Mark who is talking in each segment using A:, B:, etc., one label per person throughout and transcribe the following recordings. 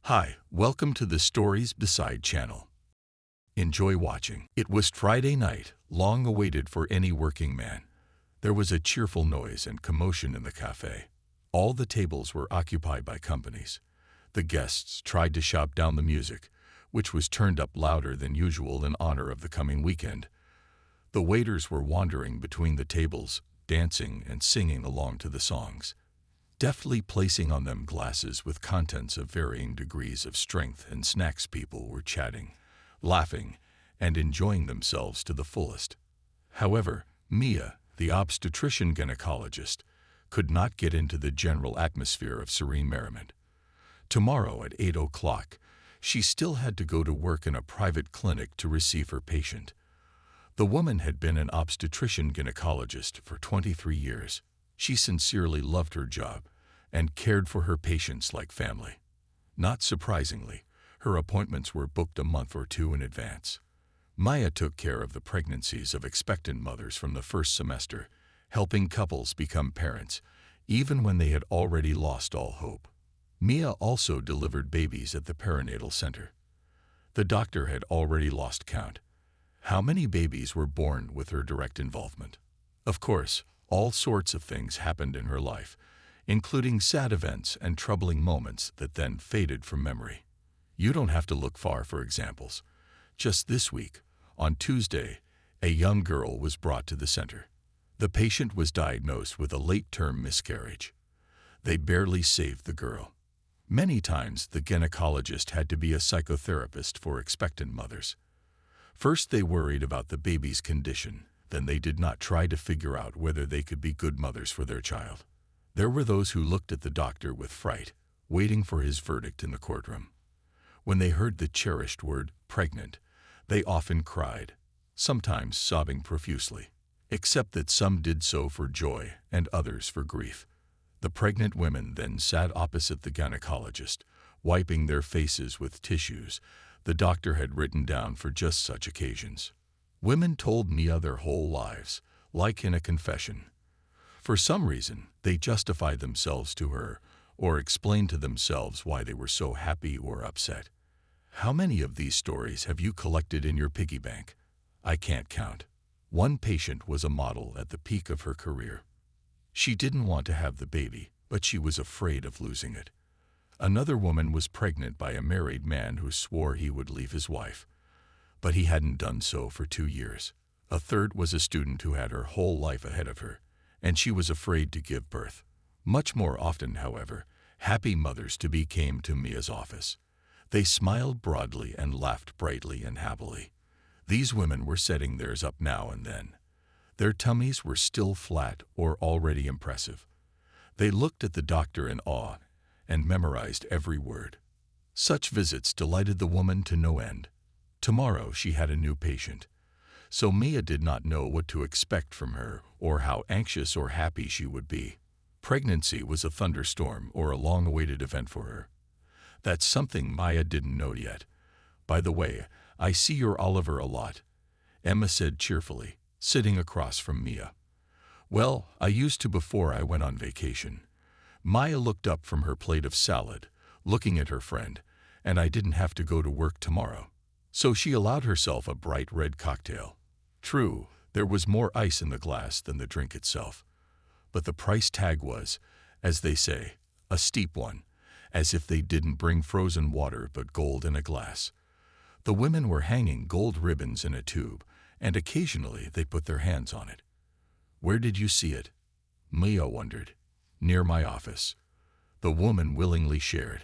A: Hi, welcome to the Stories Beside channel. Enjoy watching. It was Friday night, long awaited for any working man. There was a cheerful noise and commotion in the cafe. All the tables were occupied by companies. The guests tried to shout down the music, which was turned up louder than usual in honor of the coming weekend. The waiters were wandering between the tables, dancing and singing along to the songs, deftly placing on them glasses with contents of varying degrees of strength, and snacks. People were chatting, laughing, and enjoying themselves to the fullest. However, Mia, the obstetrician-gynecologist, could not get into the general atmosphere of serene merriment. Tomorrow at 8 o'clock, she still had to go to work in a private clinic to receive her patient. The woman had been an obstetrician-gynecologist for 23 years. She sincerely loved her job and cared for her patients like family. Not surprisingly, her appointments were booked a month or two in advance. Maya took care of the pregnancies of expectant mothers from the first semester, helping couples become parents, even when they had already lost all hope. Mia also delivered babies at the perinatal center. The doctor had already lost count. How many babies were born with her direct involvement? Of course, all sorts of things happened in her life, including sad events and troubling moments that then faded from memory. You don't have to look far for examples. Just this week, on Tuesday, a young girl was brought to the center. The patient was diagnosed with a late-term miscarriage. They barely saved the girl. Many times, the gynecologist had to be a psychotherapist for expectant mothers. First, they worried about the baby's condition. Then they did not try to figure out whether they could be good mothers for their child. There were those who looked at the doctor with fright, waiting for his verdict in the courtroom. When they heard the cherished word, pregnant, they often cried, sometimes sobbing profusely, except that some did so for joy and others for grief. The pregnant women then sat opposite the gynecologist, wiping their faces with tissues the doctor had written down for just such occasions. Women told Mia their whole lives, like in a confession. For some reason, they justified themselves to her or explained to themselves why they were so happy or upset. How many of these stories have you collected in your piggy bank? I can't count. One patient was a model at the peak of her career. She didn't want to have the baby, but she was afraid of losing it. Another woman was pregnant by a married man who swore he would leave his wife, but he hadn't done so for 2 years. A third was a student who had her whole life ahead of her, and she was afraid to give birth. Much more often, however, happy mothers-to-be came to Mia's office. They smiled broadly and laughed brightly and happily. These women were setting theirs up now and then. Their tummies were still flat or already impressive. They looked at the doctor in awe and memorized every word. Such visits delighted the woman to no end. Tomorrow she had a new patient, so Mia did not know what to expect from her or how anxious or happy she would be. Pregnancy was a thunderstorm or a long-awaited event for her. That's something Maya didn't know yet. By the way, I see your Oliver a lot, Emma said cheerfully, sitting across from Mia. Well, I used to before I went on vacation. Maya looked up from her plate of salad, looking at her friend, and I didn't have to go to work tomorrow. So she allowed herself a bright red cocktail. True, there was more ice in the glass than the drink itself. But the price tag was, as they say, a steep one, as if they didn't bring frozen water but gold in a glass. The women were hanging gold ribbons in a tube, and occasionally they put their hands on it. Where did you see it? Mia wondered. Near my office. The woman willingly shared.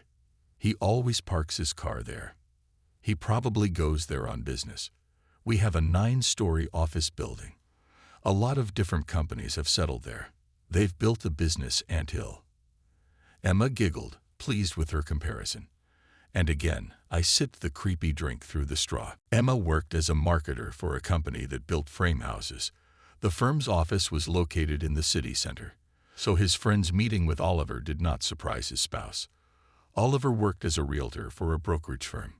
A: He always parks his car there. He probably goes there on business. We have a 9-story office building. A lot of different companies have settled there. They've built a business anthill. Emma giggled, pleased with her comparison. And again, I sipped the creepy drink through the straw. Emma worked as a marketer for a company that built frame houses. The firm's office was located in the city center, so his friend's meeting with Oliver did not surprise his spouse. Oliver worked as a realtor for a brokerage firm.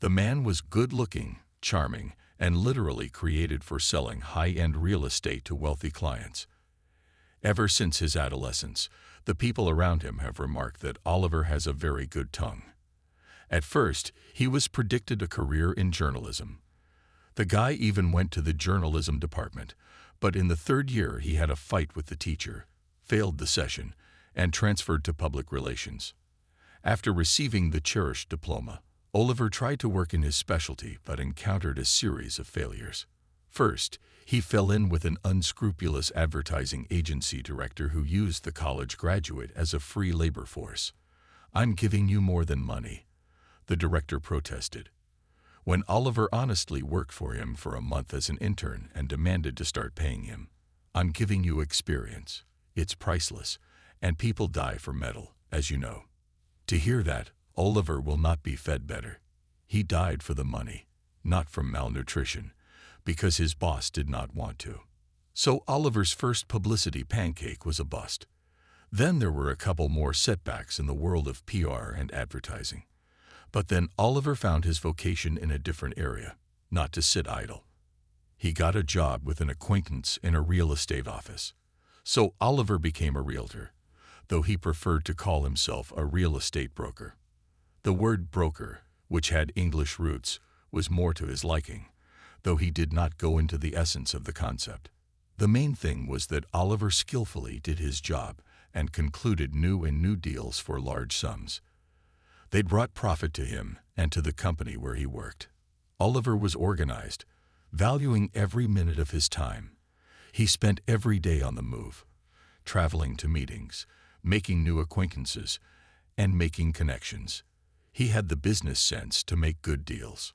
A: The man was good-looking, charming, and literally created for selling high-end real estate to wealthy clients. Ever since his adolescence, the people around him have remarked that Oliver has a very good tongue. At first, he was predicted a career in journalism. The guy even went to the journalism department, but in the third year he had a fight with the teacher, failed the session, and transferred to public relations. After receiving the cherished diploma, Oliver tried to work in his specialty but encountered a series of failures. First, he fell in with an unscrupulous advertising agency director who used the college graduate as a free labor force. "I'm giving you more than money," the director protested. When Oliver honestly worked for him for a month as an intern and demanded to start paying him, "I'm giving you experience. It's priceless, and people die for metal, as you know." To hear that, Oliver will not be fed better. He died for the money, not from malnutrition, because his boss did not want to. So Oliver's first publicity pancake was a bust. Then there were a couple more setbacks in the world of PR and advertising. But then Oliver found his vocation in a different area, not to sit idle. He got a job with an acquaintance in a real estate office. So Oliver became a realtor, though he preferred to call himself a real estate broker. The word broker, which had English roots, was more to his liking, though he did not go into the essence of the concept. The main thing was that Oliver skillfully did his job and concluded new deals for large sums. They brought profit to him and to the company where he worked. Oliver was organized, valuing every minute of his time. He spent every day on the move, traveling to meetings, making new acquaintances, and making connections. He had the business sense to make good deals.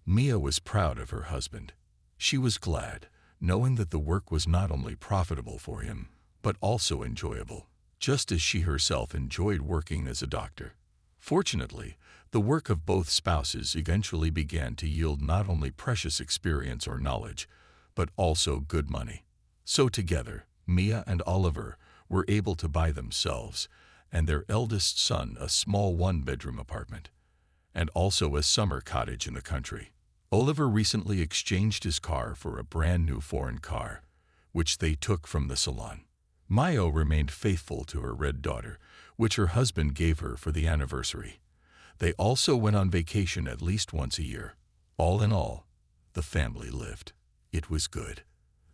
A: Mia was proud of her husband. She was glad, knowing that the work was not only profitable for him, but also enjoyable, just as she herself enjoyed working as a doctor. Fortunately, the work of both spouses eventually began to yield not only precious experience or knowledge, but also good money. So together, Mia and Oliver were able to buy themselves and their eldest son a small one-bedroom apartment, and also a summer cottage in the country. Oliver recently exchanged his car for a brand new foreign car, which they took from the salon. Maya remained faithful to her red daughter, which her husband gave her for the anniversary. They also went on vacation at least once a year. All in all, the family lived. It was good.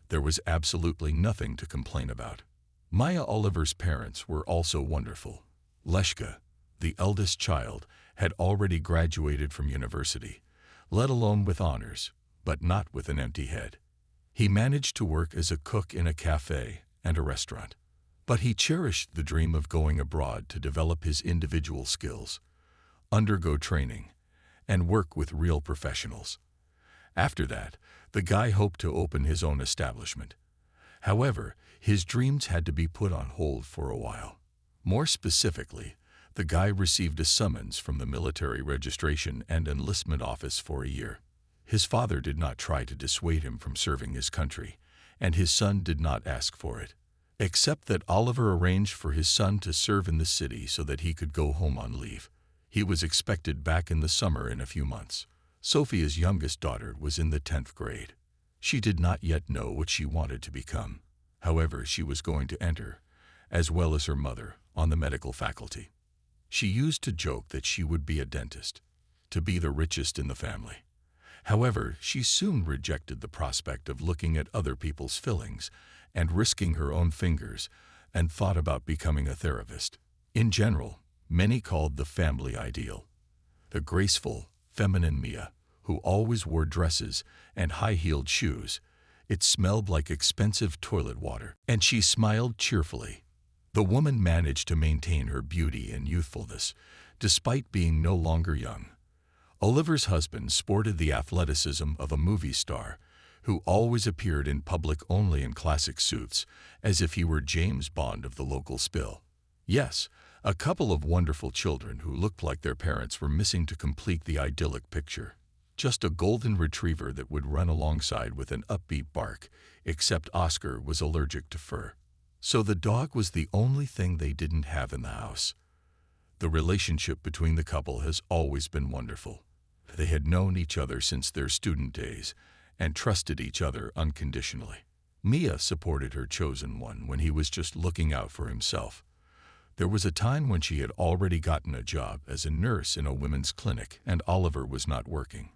A: There was absolutely nothing to complain about. Maya Oliver's parents were also wonderful. Leshka, the eldest child, had already graduated from university, let alone with honors, but not with an empty head. He managed to work as a cook in a cafe and a restaurant. But he cherished the dream of going abroad to develop his individual skills, undergo training, and work with real professionals. After that, the guy hoped to open his own establishment. However, his dreams had to be put on hold for a while. More specifically, the guy received a summons from the military registration and enlistment office for a year. His father did not try to dissuade him from serving his country, and his son did not ask for it, except that Oliver arranged for his son to serve in the city so that he could go home on leave. He was expected back in the summer in a few months. Sophia's youngest daughter was in the 10th grade. She did not yet know what she wanted to become. However, she was going to enter, as well as her mother, on the medical faculty. She used to joke that she would be a dentist, to be the richest in the family. However, she soon rejected the prospect of looking at other people's fillings and risking her own fingers, and thought about becoming a therapist. In general, many called the family ideal the graceful, feminine Mia, who always wore dresses and high-heeled shoes. It smelled like expensive toilet water, and she smiled cheerfully. The woman managed to maintain her beauty and youthfulness, despite being no longer young. Oliver's husband sported the athleticism of a movie star, who always appeared in public only in classic suits, as if he were James Bond of the local spill. Yes, a couple of wonderful children who looked like their parents were missing to complete the idyllic picture. Just a golden retriever that would run alongside with an upbeat bark, except Oscar was allergic to fur. So the dog was the only thing they didn't have in the house. The relationship between the couple has always been wonderful. They had known each other since their student days and trusted each other unconditionally. Mia supported her chosen one when he was just looking out for himself. There was a time when she had already gotten a job as a nurse in a women's clinic and Oliver was not working.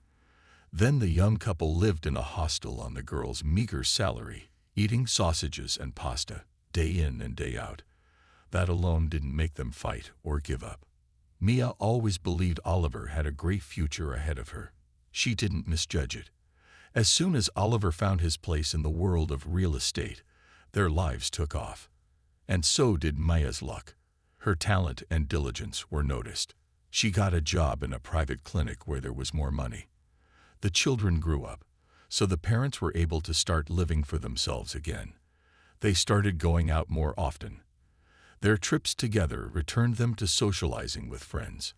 A: Then the young couple lived in a hostel on the girl's meager salary, eating sausages and pasta, day in and day out. That alone didn't make them fight or give up. Mia always believed Oliver had a great future ahead of her. She didn't misjudge it. As soon as Oliver found his place in the world of real estate, their lives took off. And so did Mia's luck. Her talent and diligence were noticed. She got a job in a private clinic where there was more money. The children grew up, so the parents were able to start living for themselves again. They started going out more often. Their trips together returned them to socializing with friends.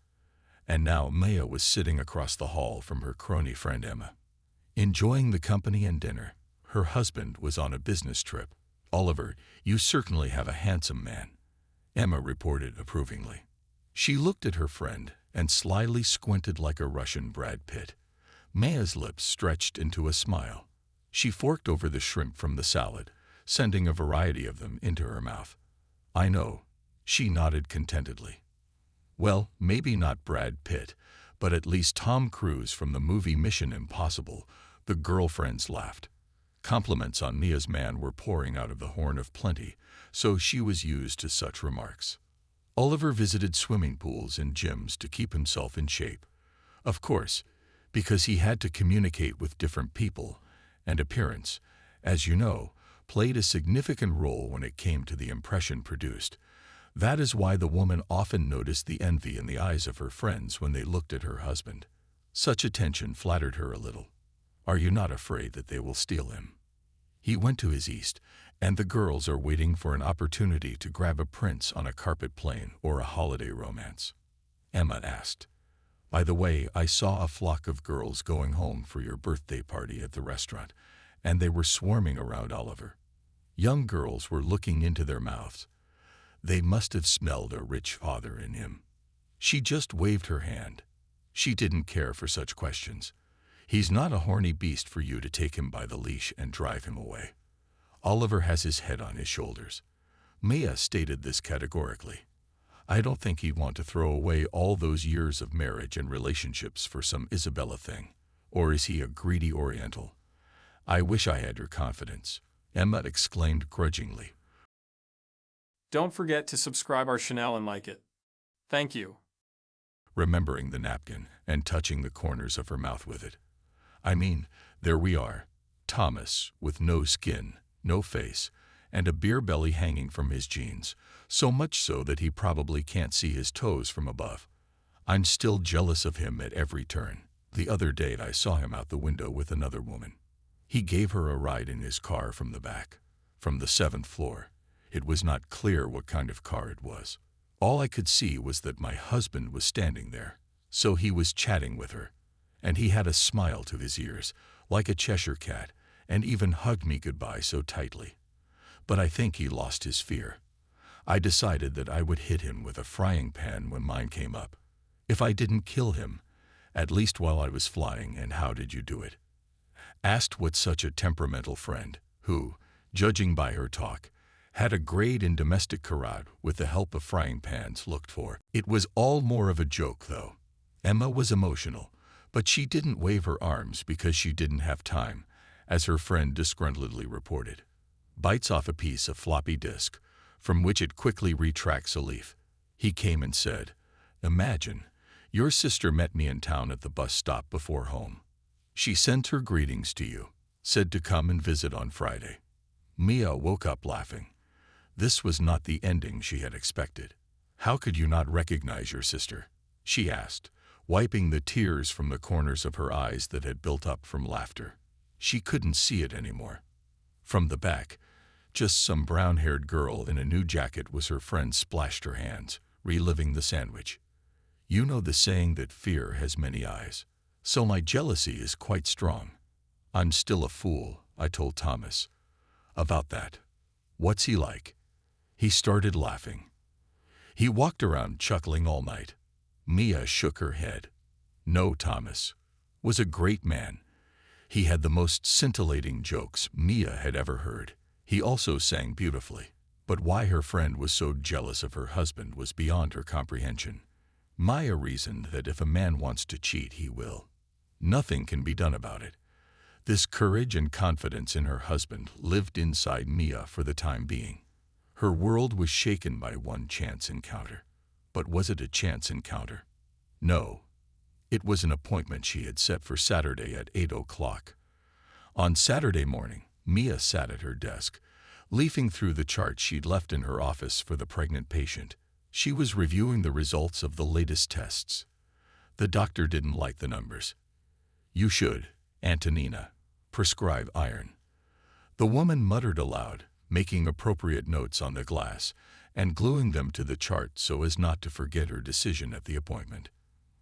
A: And now Mia was sitting across the hall from her crony friend Emma, enjoying the company and dinner. Her husband was on a business trip. "Oliver, you certainly have a handsome man," Emma reported approvingly. She looked at her friend and slyly squinted like a Russian Brad Pitt. Mia's lips stretched into a smile. She forked over the shrimp from the salad, sending a variety of them into her mouth. "I know," she nodded contentedly. "Well, maybe not Brad Pitt, but at least Tom Cruise from the movie Mission Impossible," the girlfriends laughed. Compliments on Mia's man were pouring out of the horn of plenty, so she was used to such remarks. Oliver visited swimming pools and gyms to keep himself in shape. Of course, because he had to communicate with different people, and appearance, as you know, played a significant role when it came to the impression produced. That is why the woman often noticed the envy in the eyes of her friends when they looked at her husband. Such attention flattered her a little. "Are you not afraid that they will steal him? He went to his East, and the girls are waiting for an opportunity to grab a prince on a carpet plane or a holiday romance," Emma asked. "By the way, I saw a flock of girls going home for your birthday party at the restaurant, and they were swarming around Oliver. Young girls were looking into their mouths. They must have smelled a rich father in him." She just waved her hand. She didn't care for such questions. "He's not a horny beast for you to take him by the leash and drive him away. Oliver has his head on his shoulders." Mia stated this categorically. "I don't think he'd want to throw away all those years of marriage and relationships for some Isabella thing. Or is he a greedy Oriental? I wish I had your confidence," Emma exclaimed grudgingly.
B: Don't forget to subscribe our channel and like it. Thank you.
A: Remembering the napkin and touching the corners of her mouth with it. "I mean, there we are. Thomas, with no skin, no face, and a beer belly hanging from his jeans, so much so that he probably can't see his toes from above. I'm still jealous of him at every turn. The other day I saw him out the window with another woman. He gave her a ride in his car from the back, from the 7th floor. It was not clear what kind of car it was. All I could see was that my husband was standing there, so he was chatting with her. And he had a smile to his ears, like a Cheshire cat, and even hugged me goodbye so tightly. But I think he lost his fear. I decided that I would hit him with a frying pan when mine came up. If I didn't kill him, at least while I was flying. And how did you do it?" Asked what such a temperamental friend, who, judging by her talk, had a grade in domestic karate with the help of frying pans looked for. It was all more of a joke, though. Emma was emotional, but she didn't wave her arms because she didn't have time, as her friend disgruntledly reported. "Bites off a piece of floppy disk, from which it quickly retracts a leaf." He came and said, "Imagine, your sister met me in town at the bus stop before home. She sent her greetings to you, said to come and visit on Friday." Mia woke up laughing. This was not the ending she had expected. "How could you not recognize your sister?" she asked, wiping the tears from the corners of her eyes that had built up from laughter. She couldn't see it anymore. From the back, just some brown-haired girl in a new jacket was her friend splashed her hands, reliving the sandwich. "You know the saying that fear has many eyes. So my jealousy is quite strong. I'm still a fool," I told Thomas. "About that. What's he like?" He started laughing. "He walked around chuckling all night." Mia shook her head. "No, Thomas was a great man. He had the most scintillating jokes Mia had ever heard. He also sang beautifully. But why her friend was so jealous of her husband was beyond her comprehension. Maya reasoned that if a man wants to cheat, he will. Nothing can be done about it. This courage and confidence in her husband lived inside Mia for the time being. Her world was shaken by one chance encounter. But was it a chance encounter? No. It was an appointment she had set for Saturday at 8 o'clock. On Saturday morning, Mia sat at her desk, leafing through the charts she'd left in her office for the pregnant patient. She was reviewing the results of the latest tests. The doctor didn't like the numbers. "You should, Antonina, prescribe iron." The woman muttered aloud, making appropriate notes on the glass and gluing them to the chart so as not to forget her decision at the appointment.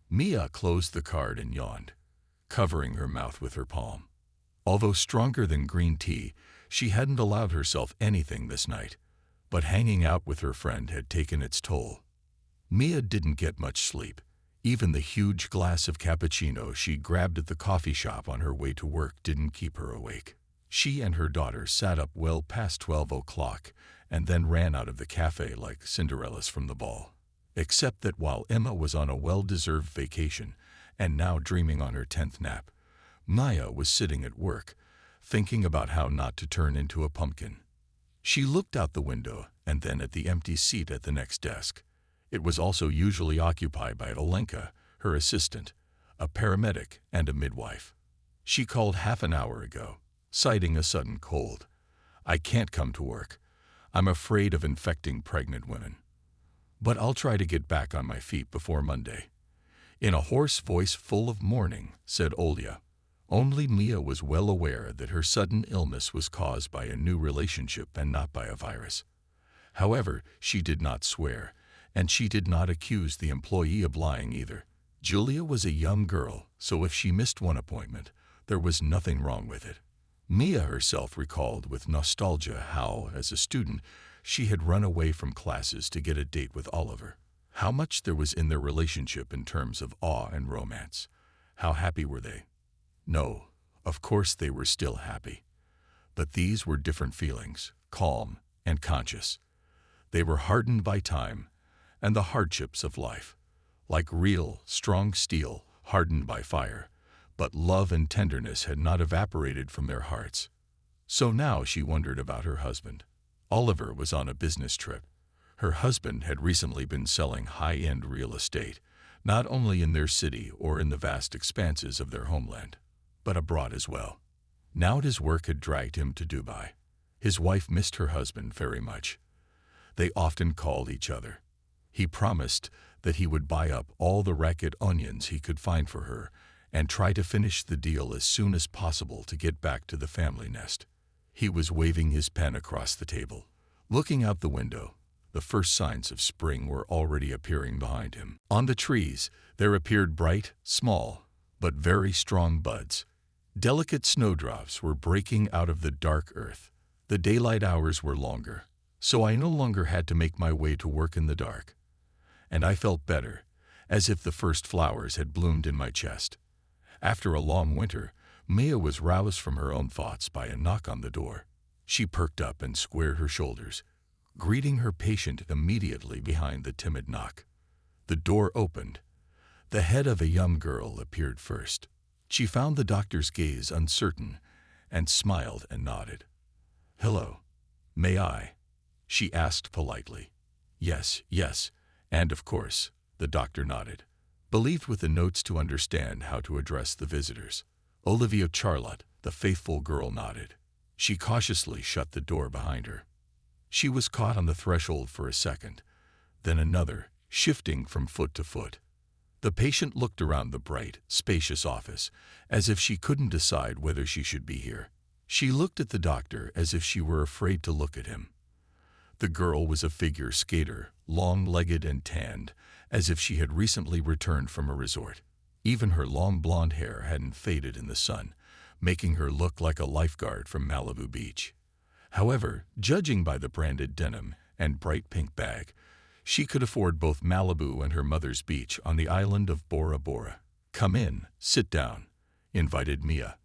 A: Mia closed the card and yawned, covering her mouth with her palm. Although stronger than green tea, she hadn't allowed herself anything this night, but hanging out with her friend had taken its toll. Mia didn't get much sleep. Even the huge glass of cappuccino she grabbed at the coffee shop on her way to work didn't keep her awake. She and her daughter sat up well past 12 o'clock and then ran out of the cafe like Cinderellas from the ball. Except that while Emma was on a well-deserved vacation and now dreaming on her 10th nap, Maya was sitting at work, thinking about how not to turn into a pumpkin. She looked out the window and then at the empty seat at the next desk. It was also usually occupied by Olenka, her assistant, a paramedic, and a midwife. She called half an hour ago, citing a sudden cold. "I can't come to work. I'm afraid of infecting pregnant women. But I'll try to get back on my feet before Monday." In a hoarse voice full of mourning, said Olya. Only Mia was well aware that her sudden illness was caused by a new relationship and not by a virus. However, she did not swear, and she did not accuse the employee of lying either. Julia was a young girl, so if she missed one appointment, there was nothing wrong with it. Mia herself recalled with nostalgia how, as a student, she had run away from classes to get a date with Oliver. How much there was in their relationship in terms of awe and romance. How happy were they? No, of course they were still happy. But these were different feelings, calm and conscious. They were hardened by time and the hardships of life, like real, strong steel hardened by fire. But love and tenderness had not evaporated from their hearts. So now she wondered about her husband. Oliver was on a business trip. Her husband had recently been selling high-end real estate, not only in their city or in the vast expanses of their homeland, but abroad as well. Now his work had dragged him to Dubai. His wife missed her husband very much. They often called each other. He promised that he would buy up all the racket onions he could find for her and try to finish the deal as soon as possible to get back to the family nest. He was waving his pen across the table. Looking out the window, the first signs of spring were already appearing behind him. On the trees, there appeared bright, small, but very strong buds. Delicate snowdrops were breaking out of the dark earth. The daylight hours were longer, so I no longer had to make my way to work in the dark. And I felt better, as if the first flowers had bloomed in my chest. After a long winter, Mia was roused from her own thoughts by a knock on the door. She perked up and squared her shoulders, greeting her patient immediately behind the timid knock. The door opened. The head of a young girl appeared first. She found the doctor's gaze uncertain and smiled and nodded. "Hello. May I?" she asked politely. Yes, and of course," the doctor nodded, believed with the notes to understand how to address the visitors. Olivia Charlotte, the faithful girl, nodded. She cautiously shut the door behind her. She was caught on the threshold for a second, then another, shifting from foot to foot. The patient looked around the bright, spacious office, as if she couldn't decide whether she should be here. She looked at the doctor as if she were afraid to look at him. The girl was a figure skater, long-legged and tanned, as if she had recently returned from a resort. Even her long blonde hair hadn't faded in the sun, making her look like a lifeguard from Malibu Beach. However, judging by the branded denim and bright pink bag, she could afford both Malibu and her mother's beach on the island of Bora Bora. "Come in, sit down," invited Mia,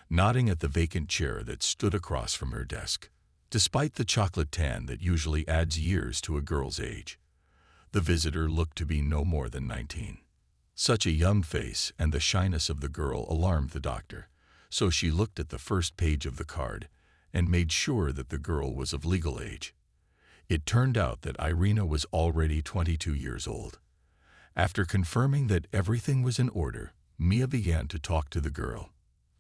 A: nodding at the vacant chair that stood across from her desk. despite the chocolate tan that usually adds years to a girl's age. The visitor looked to be no more than 19. Such a young face and the shyness of the girl alarmed the doctor, so she looked at the first page of the card and made sure that the girl was of legal age. It turned out that Irina was already 22 years old. After confirming that everything was in order, Mia began to talk to the girl.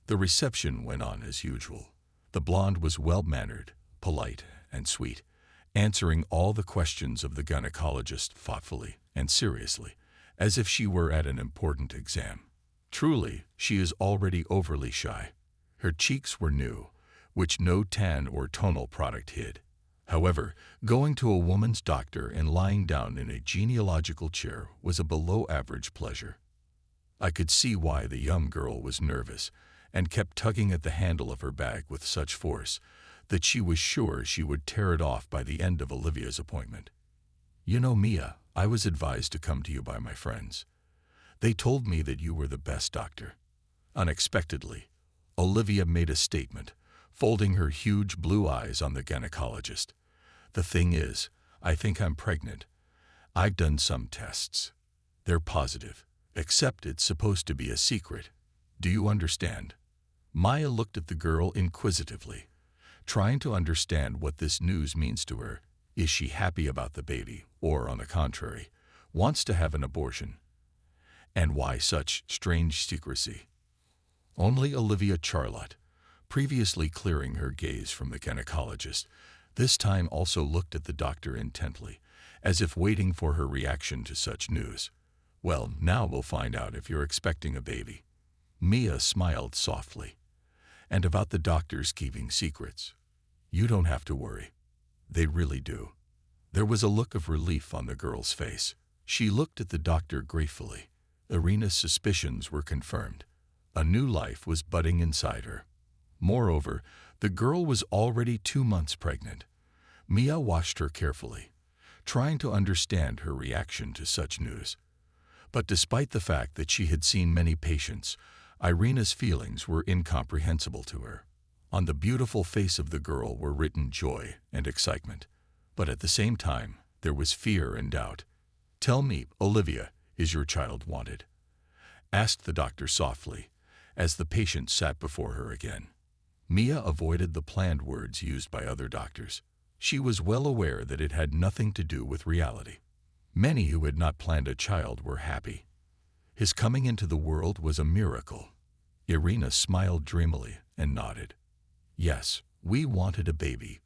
A: The reception went on as usual. The blonde was well-mannered, polite, and sweet, answering all the questions of the gynecologist thoughtfully and seriously, as if she were at an important exam. Truly, she is already overly shy. Her cheeks were new, which no tan or tonal product hid. However, going to a woman's doctor and lying down in a genealogical chair was a below-average pleasure. I could see why the young girl was nervous and kept tugging at the handle of her bag with such force that she was sure she would tear it off by the end of Olivia's appointment. "You know, Mia, I was advised to come to you by my friends. They told me that you were the best doctor." Unexpectedly, Olivia made a statement, folding her huge blue eyes on the gynecologist. "The thing is, I think I'm pregnant. I've done some tests. They're positive, except it's supposed to be a secret. Do you understand?" Maya looked at the girl inquisitively, trying to understand what this news means to her. Is she happy about the baby, or, on the contrary, wants to have an abortion? And why such strange secrecy? Only Olivia Charlotte, previously clearing her gaze from the gynecologist, this time also looked at the doctor intently, as if waiting for her reaction to such news. "Well, now we'll find out if you're expecting a baby." Mia smiled softly. "And about the doctors keeping secrets, you don't have to worry. They really do." There was a look of relief on the girl's face. She looked at the doctor gratefully. Irina's suspicions were confirmed. A new life was budding inside her. Moreover, the girl was already 2 months pregnant. Mia watched her carefully, trying to understand her reaction to such news. But despite the fact that she had seen many patients, Irina's feelings were incomprehensible to her. On the beautiful face of the girl were written joy and excitement, but at the same time, there was fear and doubt. "Tell me, Olivia, is your child wanted?" asked the doctor softly, as the patient sat before her again. Mia avoided the planned words used by other doctors. She was well aware that it had nothing to do with reality. Many who had not planned a child were happy. His coming into the world was a miracle. Irina smiled dreamily and nodded. "Yes, we wanted a baby.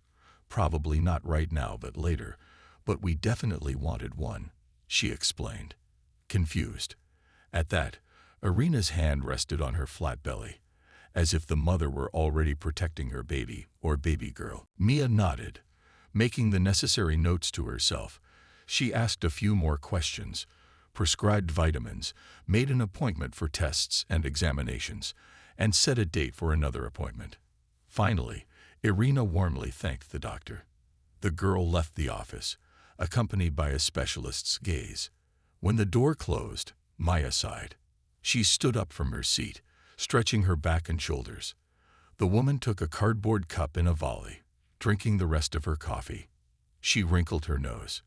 A: Probably not right now, but later. But we definitely wanted one," she explained, confused. At that, Irina's hand rested on her flat belly, as if the mother were already protecting her baby or baby girl. Mia nodded, making the necessary notes to herself. She asked a few more questions, prescribed vitamins, made an appointment for tests and examinations, and set a date for another appointment. Finally, Irina warmly thanked the doctor. The girl left the office, accompanied by a specialist's gaze. When the door closed, Maya sighed. She stood up from her seat, stretching her back and shoulders. The woman took a cardboard cup in a volley, drinking the rest of her coffee. She wrinkled her nose.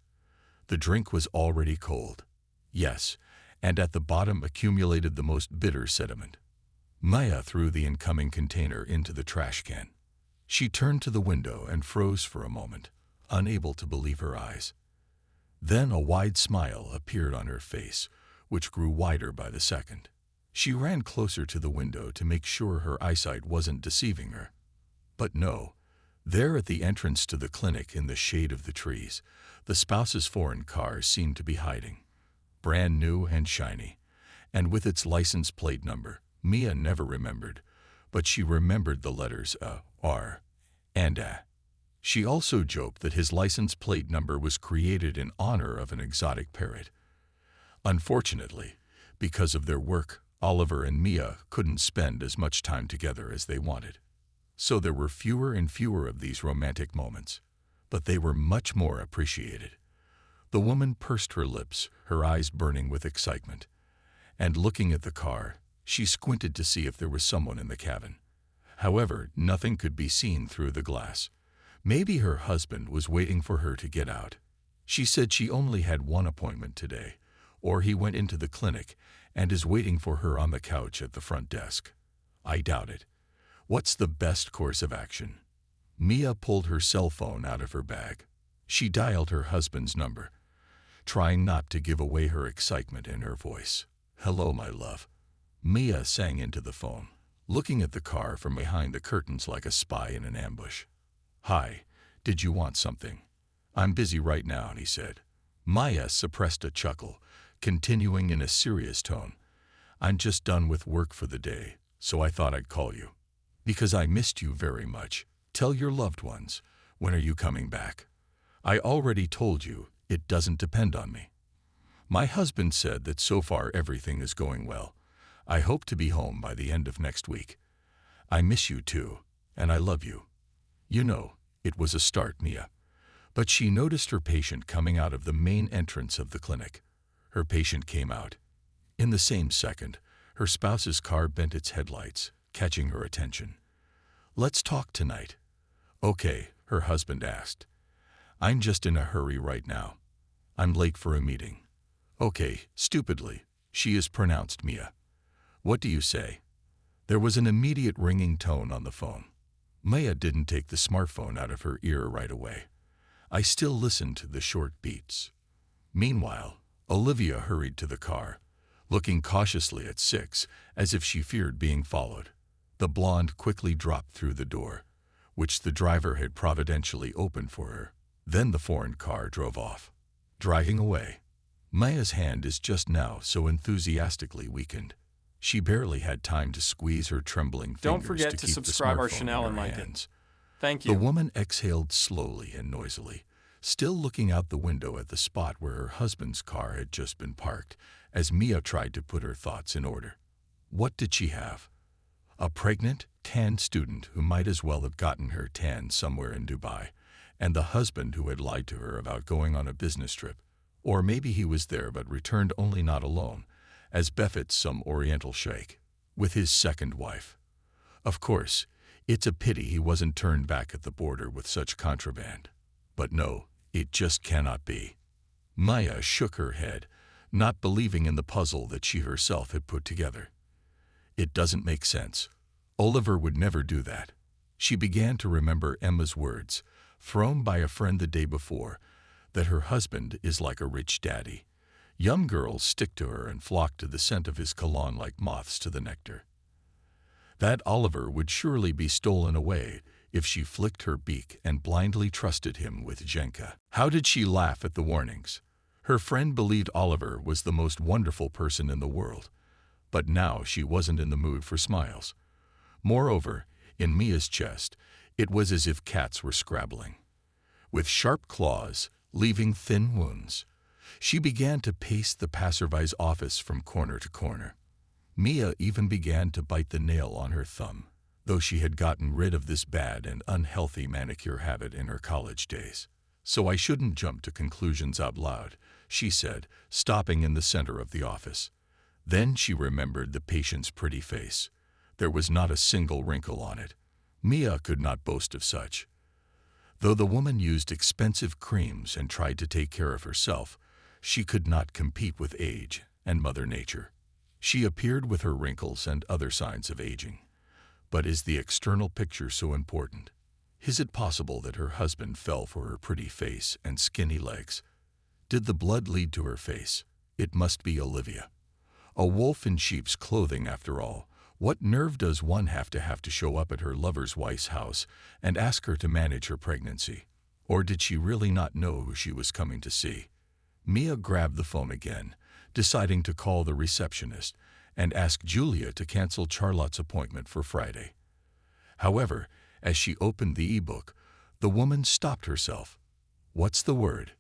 A: The drink was already cold. Yes, and at the bottom accumulated the most bitter sediment. Maya threw the incoming container into the trash can. She turned to the window and froze for a moment, unable to believe her eyes. Then a wide smile appeared on her face, which grew wider by the second. She ran closer to the window to make sure her eyesight wasn't deceiving her. But no, there at the entrance to the clinic in the shade of the trees, the spouse's foreign car seemed to be hiding. Brand new and shiny, and with its license plate number, Mia never remembered, but she remembered the letters A, R, and A. She also joked that his license plate number was created in honor of an exotic parrot. Unfortunately, because of their work, Oliver and Mia couldn't spend as much time together as they wanted. So there were fewer and fewer of these romantic moments, but they were much more appreciated. The woman pursed her lips, her eyes burning with excitement, and looking at the car, she squinted to see if there was someone in the cabin. However, nothing could be seen through the glass. Maybe her husband was waiting for her to get out. She said she only had one appointment today, or he went into the clinic and is waiting for her on the couch at the front desk. I doubt it. What's the best course of action? Mia pulled her cell phone out of her bag. She dialed her husband's number, trying not to give away her excitement in her voice. "Hello, my love." Mia sang into the phone, looking at the car from behind the curtains like a spy in an ambush. "Hi, did you want something?" "I'm busy right now," he said. Maya suppressed a chuckle, continuing in a serious tone. "I'm just done with work for the day, so I thought I'd call you. Because I missed you very much. Tell your loved ones. When are you coming back?" "I already told you, it doesn't depend on me. My husband said that so far everything is going well. I hope to be home by the end of next week. I miss you too, and I love you." You know, it was a start, Mia. But she noticed her patient coming out of the main entrance of the clinic. Her patient came out. In the same second, her spouse's car bent its headlights, catching her attention. "Let's talk tonight." "Okay," her husband asked. "I'm just in a hurry right now. I'm late for a meeting." "Okay," stupidly. She is pronounced Mia. "What do you say?" There was an immediate ringing tone on the phone. Maya didn't take the smartphone out of her ear right away. I still listened to the short beats. Meanwhile, Olivia hurried to the car, looking cautiously at Six, as if she feared being followed. The blonde quickly dropped through the door, which the driver had providentially opened for her. Then the foreign car drove off, driving away. Maya's hand is just now so enthusiastically weakened. She barely had time to squeeze her trembling fingers
B: Don't forget
A: to
B: to
A: keep the
B: subscribe our
A: smartphone
B: channel
A: in
B: and
A: her
B: like
A: hands.
B: it. Thank
A: The
B: you.
A: woman exhaled slowly and noisily, still looking out the window at the spot where her husband's car had just been parked, as Mia tried to put her thoughts in order. What did she have? A pregnant, tan student who might as well have gotten her tan somewhere in Dubai, and the husband who had lied to her about going on a business trip. Or maybe he was there but returned only not alone, as befits some Oriental sheikh, with his second wife. Of course, it's a pity he wasn't turned back at the border with such contraband. But no, it just cannot be. Maya shook her head, not believing in the puzzle that she herself had put together. It doesn't make sense. Oliver would never do that. She began to remember Emma's words, thrown by a friend the day before, that her husband is like a rich daddy. Young girls stick to her and flock to the scent of his cologne like moths to the nectar. That Oliver would surely be stolen away if she flicked her beak and blindly trusted him with Jenka. How did she laugh at the warnings? Her friend believed Oliver was the most wonderful person in the world, but now she wasn't in the mood for smiles. Moreover, in Mia's chest, it was as if cats were scrabbling, with sharp claws, leaving thin wounds. She began to pace the passerby's office from corner to corner. Mia even began to bite the nail on her thumb, though she had gotten rid of this bad and unhealthy manicure habit in her college days. "So I shouldn't jump to conclusions out loud," she said, stopping in the center of the office. Then she remembered the patient's pretty face. There was not a single wrinkle on it. Mia could not boast of such. Though the woman used expensive creams and tried to take care of herself, she could not compete with age and Mother Nature. She appeared with her wrinkles and other signs of aging. But is the external picture so important? Is it possible that her husband fell for her pretty face and skinny legs? Did the blood lead to her face? It must be Olivia. A wolf in sheep's clothing, after all. What nerve does one have to show up at her lover's wife's house and ask her to manage her pregnancy? Or did she really not know who she was coming to see? Mia grabbed the phone again, deciding to call the receptionist and ask Julia to cancel Charlotte's appointment for Friday. However, as she opened the e-book, the woman stopped herself. "What's the word?"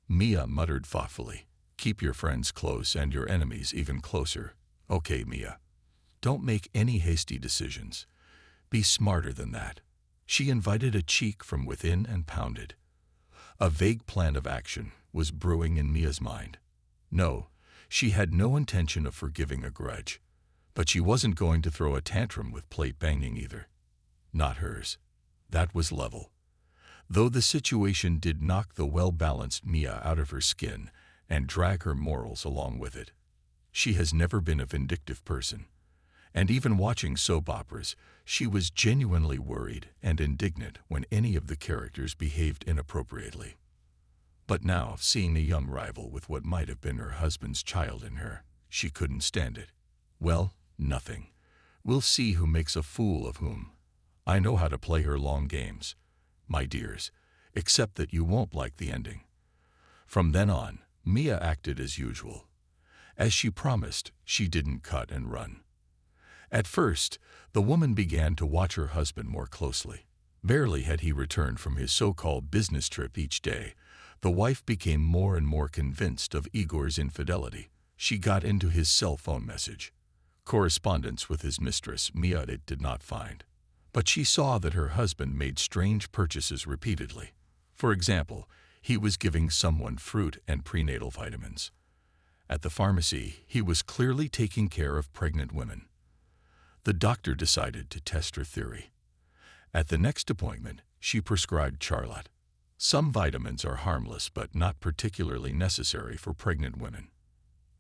A: Mia muttered thoughtfully. "Keep your friends close and your enemies even closer." "Okay, Mia. Don't make any hasty decisions. Be smarter than that." She invited a cheek from within and pounded. A vague plan of action was brewing in Mia's mind. No, she had no intention of forgiving a grudge, but she wasn't going to throw a tantrum with plate banging either. Not hers. That was level. Though the situation did knock the well-balanced Mia out of her skin and drag her morals along with it. She has never been a vindictive person. And even watching soap operas, she was genuinely worried and indignant when any of the characters behaved inappropriately. But now, seeing a young rival with what might have been her husband's child in her, she couldn't stand it. Well, nothing. We'll see who makes a fool of whom. I know how to play her long games, my dears, except that you won't like the ending. From then on, Mia acted as usual. As she promised, she didn't cut and run. At first, the woman began to watch her husband more closely. Barely had he returned from his so-called business trip each day, the wife became more and more convinced of Igor's infidelity. She got into his cell phone message. Correspondence with his mistress, Mia, did not find. But she saw that her husband made strange purchases repeatedly. For example, he was giving someone fruit and prenatal vitamins. At the pharmacy, he was clearly taking care of pregnant women. The doctor decided to test her theory. At the next appointment, she prescribed Charlotte. Some vitamins are harmless but not particularly necessary for pregnant women.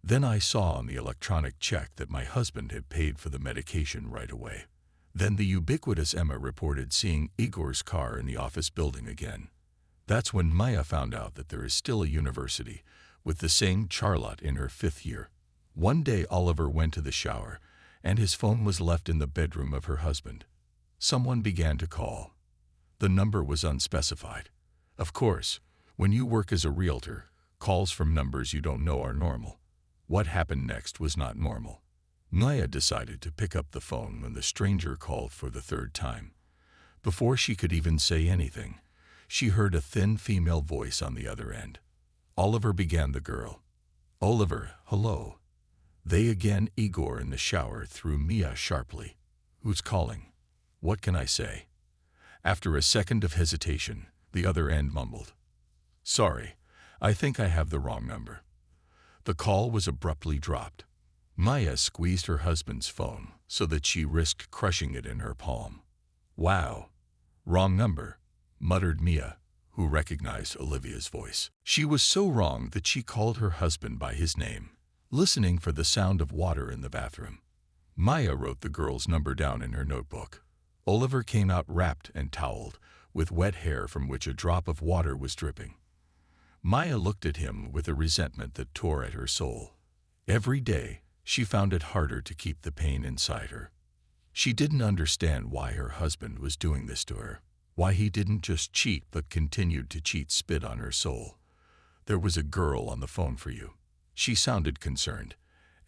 A: Then I saw on the electronic check that my husband had paid for the medication right away. Then the ubiquitous Emma reported seeing Igor's car in the office building again. That's when Maya found out that there is still a university with the same Charlotte in her 5th year. One day Oliver went to the shower, and his phone was left in the bedroom of her husband. Someone began to call. The number was unspecified. Of course, when you work as a realtor, calls from numbers you don't know are normal. What happened next was not normal. Maya decided to pick up the phone when the stranger called for the 3rd time. Before she could even say anything, she heard a thin female voice on the other end. Oliver began the girl. Oliver, hello. They again. Igor in the shower threw Mia sharply. Who's calling? What can I say? After a second of hesitation, the other end mumbled. Sorry, I think I have the wrong number. The call was abruptly dropped. Maya squeezed her husband's phone so that she risked crushing it in her palm. Wow. Wrong number, muttered Mia, who recognized Olivia's voice. She was so wrong that she called her husband by his name, listening for the sound of water in the bathroom. Maya wrote the girl's number down in her notebook. Oliver came out wrapped and toweled, with wet hair from which a drop of water was dripping. Maya looked at him with a resentment that tore at her soul. Every day, she found it harder to keep the pain inside her. She didn't understand why her husband was doing this to her, why he didn't just cheat but continued to cheat. Spit on her soul. There was a girl on the phone for you. She sounded concerned,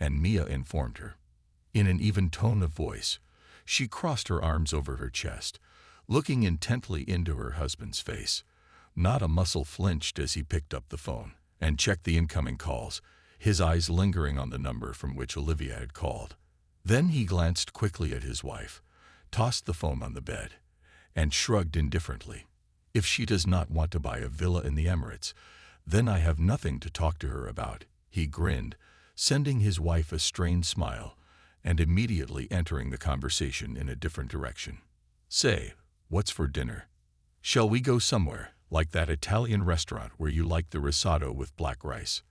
A: and Mia informed her. In an even tone of voice, she crossed her arms over her chest, looking intently into her husband's face. Not a muscle flinched as he picked up the phone and checked the incoming calls, his eyes lingering on the number from which Olivia had called. Then he glanced quickly at his wife, tossed the phone on the bed, and shrugged indifferently. If she does not want to buy a villa in the Emirates, then I have nothing to talk to her about. He grinned, sending his wife a strained smile, and immediately entering the conversation in a different direction. Say, what's for dinner? Shall we go somewhere, like that Italian restaurant where you like the risotto with black rice?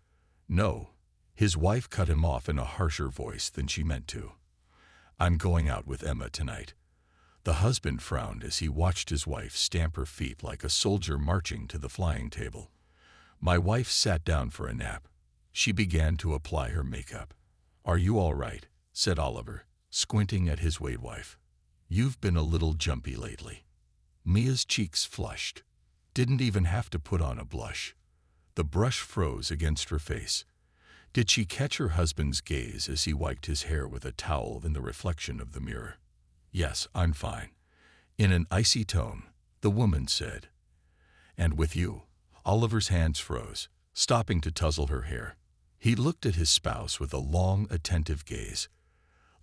A: No. His wife cut him off in a harsher voice than she meant to. I'm going out with Emma tonight. The husband frowned as he watched his wife stamp her feet like a soldier marching to the flying table. My wife sat down for a nap. She began to apply her makeup. Are you all right? Said Oliver, squinting at his wife. You've been a little jumpy lately. Mia's cheeks flushed. Didn't even have to put on a blush. The brush froze against her face. Did she catch her husband's gaze as he wiped his hair with a towel in the reflection of the mirror? Yes, I'm fine. In an icy tone, the woman said. And with you? Oliver's hands froze, stopping to tussle her hair. He looked at his spouse with a long, attentive gaze.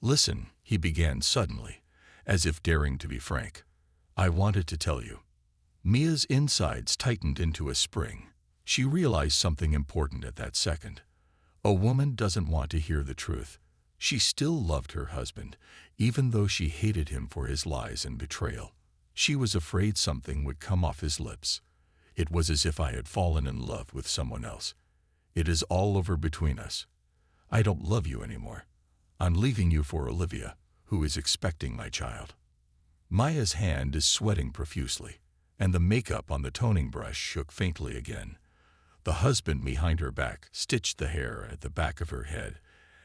A: Listen, he began suddenly, as if daring to be frank. I wanted to tell you. Mia's insides tightened into a spring. She realized something important at that second. A woman doesn't want to hear the truth. She still loved her husband, even though she hated him for his lies and betrayal. She was afraid something would come off his lips. It was as if I had fallen in love with someone else. It is all over between us. I don't love you anymore. I'm leaving you for Olivia, who is expecting my child. Maya's hand is sweating profusely, and the makeup on the toning brush shook faintly again. The husband behind her back stitched the hair at the back of her head,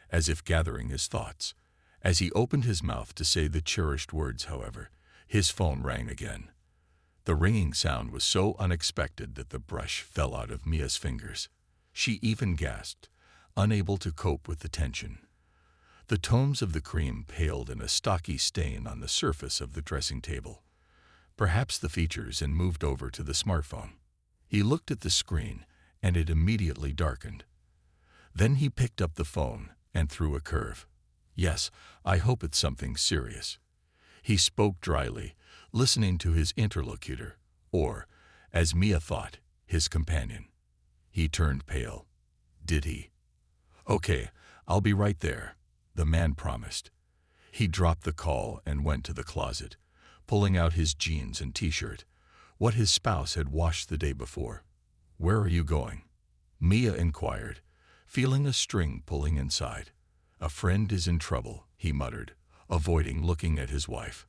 A: as if gathering his thoughts. As he opened his mouth to say the cherished words, however, his phone rang again. The ringing sound was so unexpected that the brush fell out of Mia's fingers. She even gasped, unable to cope with the tension. The tones of the cream paled in a stocky stain on the surface of the dressing table. Perhaps the features, and moved over to the smartphone. He looked at the screen, and it immediately darkened. Then he picked up the phone and threw a curve. Yes, I hope it's something serious. He spoke dryly, listening to his interlocutor, or, as Mia thought, his companion. He turned pale. Did he? Okay, I'll be right there, the man promised. He dropped the call and went to the closet, pulling out his jeans and t-shirt, what his spouse had washed the day before. Where are you going? Mia inquired, feeling a string pulling inside. A friend is in trouble, he muttered, avoiding looking at his wife.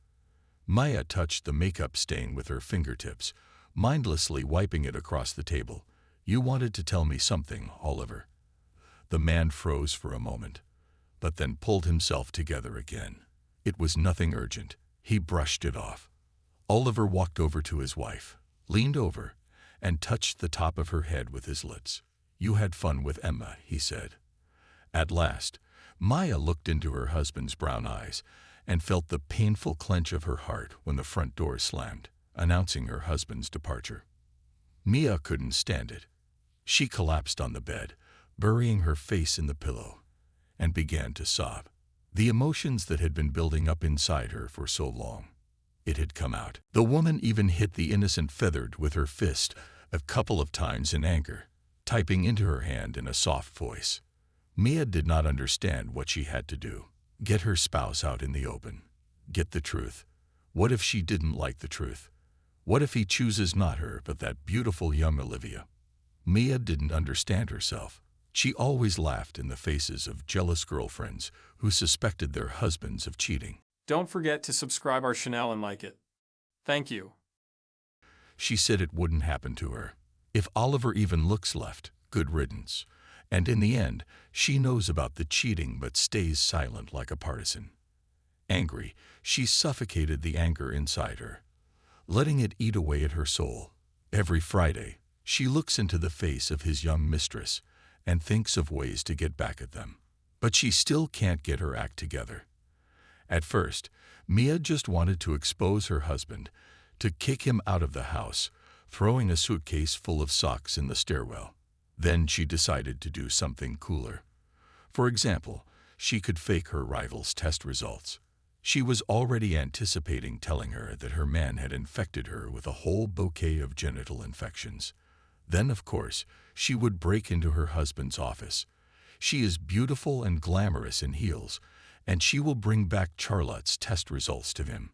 A: Maya touched the makeup stain with her fingertips, mindlessly wiping it across the table. You wanted to tell me something, Oliver. The man froze for a moment, but then pulled himself together again. It was nothing urgent. He brushed it off. Oliver walked over to his wife, leaned over, and touched the top of her head with his lips. You had fun with Emma, he said. At last, Maya looked into her husband's brown eyes and felt the painful clench of her heart when the front door slammed, announcing her husband's departure. Mia couldn't stand it. She collapsed on the bed, burying her face in the pillow, and began to sob. The emotions that had been building up inside her for so long, it had come out. The woman even hit the innocent feathered with her fist a couple of times in anger, typing into her hand in a soft voice. Mia did not understand what she had to do. Get her spouse out in the open. Get the truth. What if she didn't like the truth? What if he chooses not her but that beautiful young Olivia? Mia didn't understand herself. She always laughed in the faces of jealous girlfriends who suspected their husbands of cheating.
B: Don't forget to subscribe our channel and like it. Thank you.
A: She said it wouldn't happen to her. If Oliver even looks left, good riddance. And in the end, she knows about the cheating but stays silent like a partisan. Angry, she suffocated the anger inside her, letting it eat away at her soul. Every Friday, she looks into the face of his young mistress and thinks of ways to get back at them. But she still can't get her act together. At first, Mia just wanted to expose her husband, to kick him out of the house, throwing a suitcase full of socks in the stairwell. Then she decided to do something cooler. For example, she could fake her rival's test results. She was already anticipating telling her that her man had infected her with a whole bouquet of genital infections. Then, of course, she would break into her husband's office. She is beautiful and glamorous in heels, and she will bring back Charlotte's test results to him.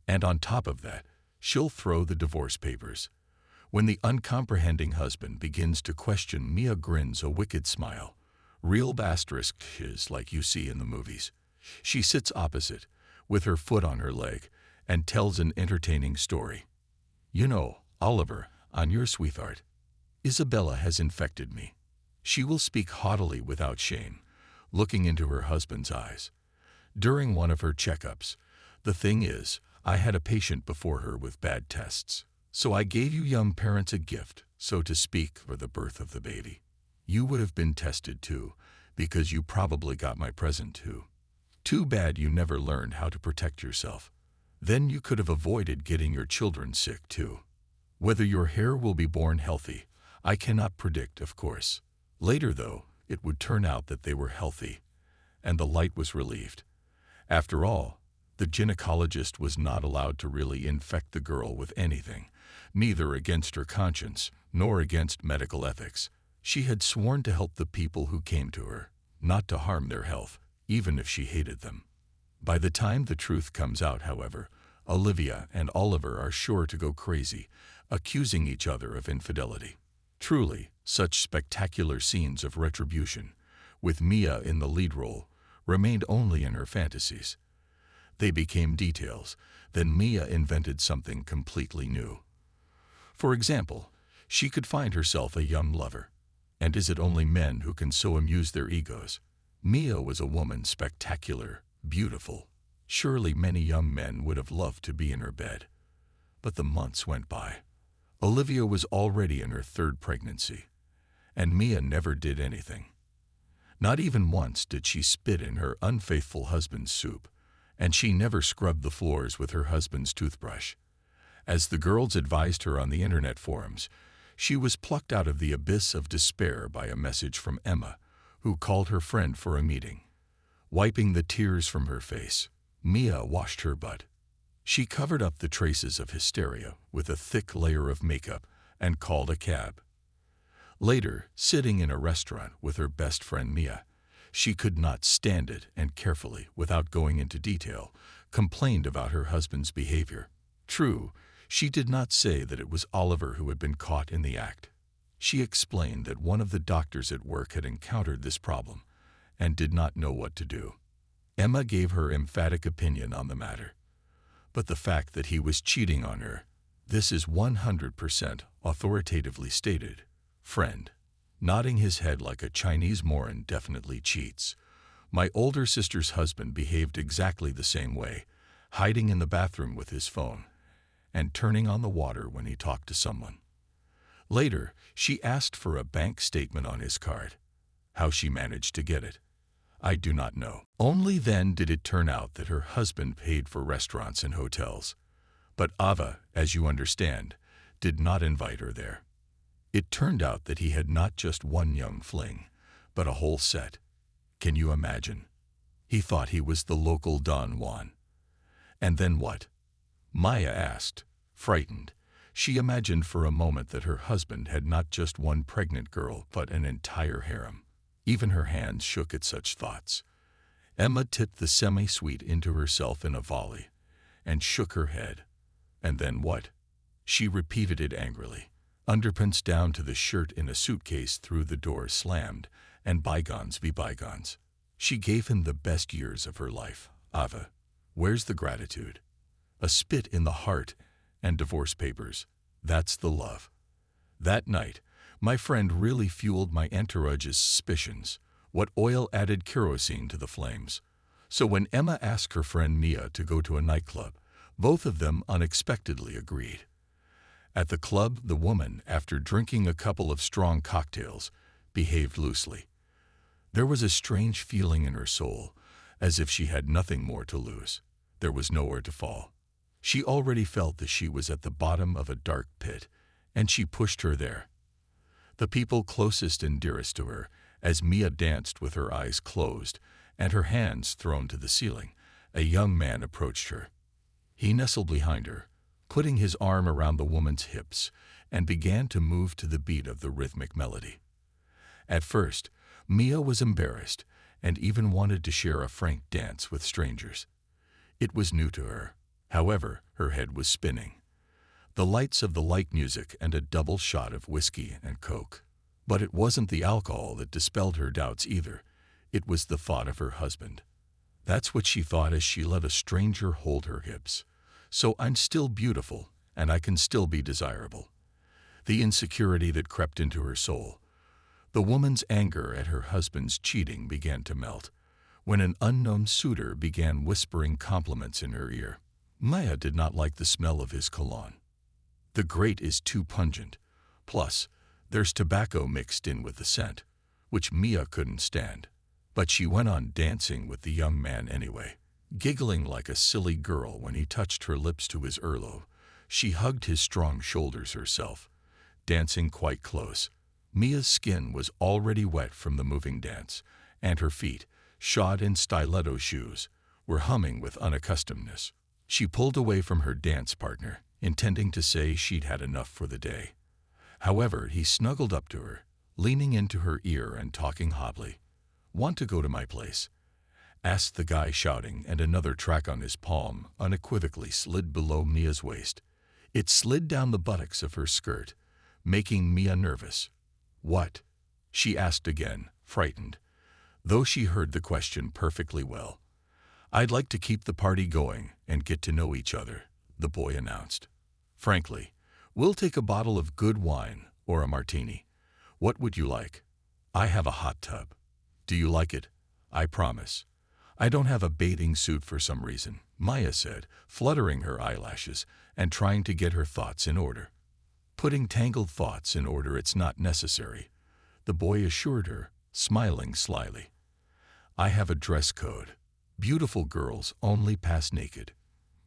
A: And on top of that, she'll throw the divorce papers. When the uncomprehending husband begins to question, Mia grins a wicked smile, real asterisks like you see in the movies. She sits opposite, with her foot on her leg, and tells an entertaining story. You know, Oliver, on your sweetheart, Isabella has infected me. She will speak haughtily without shame, looking into her husband's eyes. During one of her checkups, the thing is, I had a patient before her with bad tests. So I gave you young parents a gift, so to speak, for the birth of the baby. You would have been tested too, because you probably got my present too. Too bad you never learned how to protect yourself. Then you could have avoided getting your children sick too. Whether your hair will be born healthy, I cannot predict, of course. Later, though, it would turn out that they were healthy, and the light was relieved. After all, the gynecologist was not allowed to really infect the girl with anything, neither against her conscience nor against medical ethics. She had sworn to help the people who came to her, not to harm their health, even if she hated them. By the time the truth comes out, however, Olivia and Oliver are sure to go crazy, accusing each other of infidelity. Truly, such spectacular scenes of retribution, with Mia in the lead role, remained only in her fantasies. They became details, then Mia invented something completely new. For example, she could find herself a young lover. And is it only men who can so amuse their egos? Mia was a woman spectacular, beautiful. Surely many young men would have loved to be in her bed. But the months went by. Olivia was already in her third pregnancy, and Mia never did anything. Not even once did she spit in her unfaithful husband's soup, and she never scrubbed the floors with her husband's toothbrush. As the girls advised her on the internet forums, she was plucked out of the abyss of despair by a message from Emma, who called her friend for a meeting. Wiping the tears from her face, Mia washed her butt. She covered up the traces of hysteria with a thick layer of makeup and called a cab. Later, sitting in a restaurant with her best friend Mia, she could not stand it and carefully, without going into detail, complained about her husband's behavior. True, she did not say that it was Oliver who had been caught in the act. She explained that one of the doctors at work had encountered this problem and did not know what to do. Emma gave her emphatic opinion on the matter. But the fact that he was cheating on her, this is 100% authoritatively stated. Friend, nodding his head like a Chinese moron, definitely cheats. My older sister's husband behaved exactly the same way, hiding in the bathroom with his phone and turning on the water when he talked to someone. Later, she asked for a bank statement on his card. How she managed to get it, I do not know. Only then did it turn out that her husband paid for restaurants and hotels. But Ava, as you understand, did not invite her there. It turned out that he had not just one young fling, but a whole set. Can you imagine? He thought he was the local Don Juan. And then what? Maya asked, frightened. She imagined for a moment that her husband had not just one pregnant girl, but an entire harem. Even her hands shook at such thoughts. Emma tipped the semi-sweet into herself in a volley and shook her head. And then what? She repeated it angrily. Underpants down to the shirt in a suitcase through the door slammed, and bygones be bygones. She gave him the best years of her life. Ava, where's the gratitude? A spit in the heart and divorce papers. That's the love. That night, my friend really fueled my entourage's suspicions. What oil added kerosene to the flames? So when Emma asked her friend Mia to go to a nightclub, both of them unexpectedly agreed. At the club, the woman, after drinking a couple of strong cocktails, behaved loosely. There was a strange feeling in her soul, as if she had nothing more to lose. There was nowhere to fall. She already felt that she was at the bottom of a dark pit, and she pushed her there. The people closest and dearest to her, as Mia danced with her eyes closed and her hands thrown to the ceiling, a young man approached her. He nestled behind her, putting his arm around the woman's hips, and began to move to the beat of the rhythmic melody. At first, Mia was embarrassed and even wanted to share a frank dance with strangers. It was new to her. However, her head was spinning. The lights of the light music and a double shot of whiskey and coke. But it wasn't the alcohol that dispelled her doubts either. It was the thought of her husband. That's what she thought as she let a stranger hold her hips. So I'm still beautiful, and I can still be desirable. The insecurity that crept into her soul. The woman's anger at her husband's cheating began to melt, when an unknown suitor began whispering compliments in her ear. Maya did not like the smell of his cologne. The grate is too pungent. Plus, there's tobacco mixed in with the scent, which Mia couldn't stand. But she went on dancing with the young man anyway, giggling like a silly girl when he touched her lips to his earlobe. She hugged his strong shoulders herself, dancing quite close. Mia's skin was already wet from the moving dance, and her feet, shod in stiletto shoes, were humming with unaccustomedness. She pulled away from her dance partner, intending to say she'd had enough for the day. However, he snuggled up to her, leaning into her ear and talking hotly. Want to go to my place? asked the guy, shouting, and another track on his palm unequivocally slid below Mia's waist. It slid down the buttocks of her skirt, making Mia nervous. "What?" she asked again, frightened, though she heard the question perfectly well. "I'd like to keep the party going and get to know each other," the boy announced. "Frankly, we'll take a bottle of good wine or a martini. What would you like? I have a hot tub. Do you like it? I promise. I don't have a bathing suit for some reason," Maya said, fluttering her eyelashes and trying to get her thoughts in order. "Putting tangled thoughts in order, it's not necessary," the boy assured her, smiling slyly. "I have a dress code. Beautiful girls only pass naked."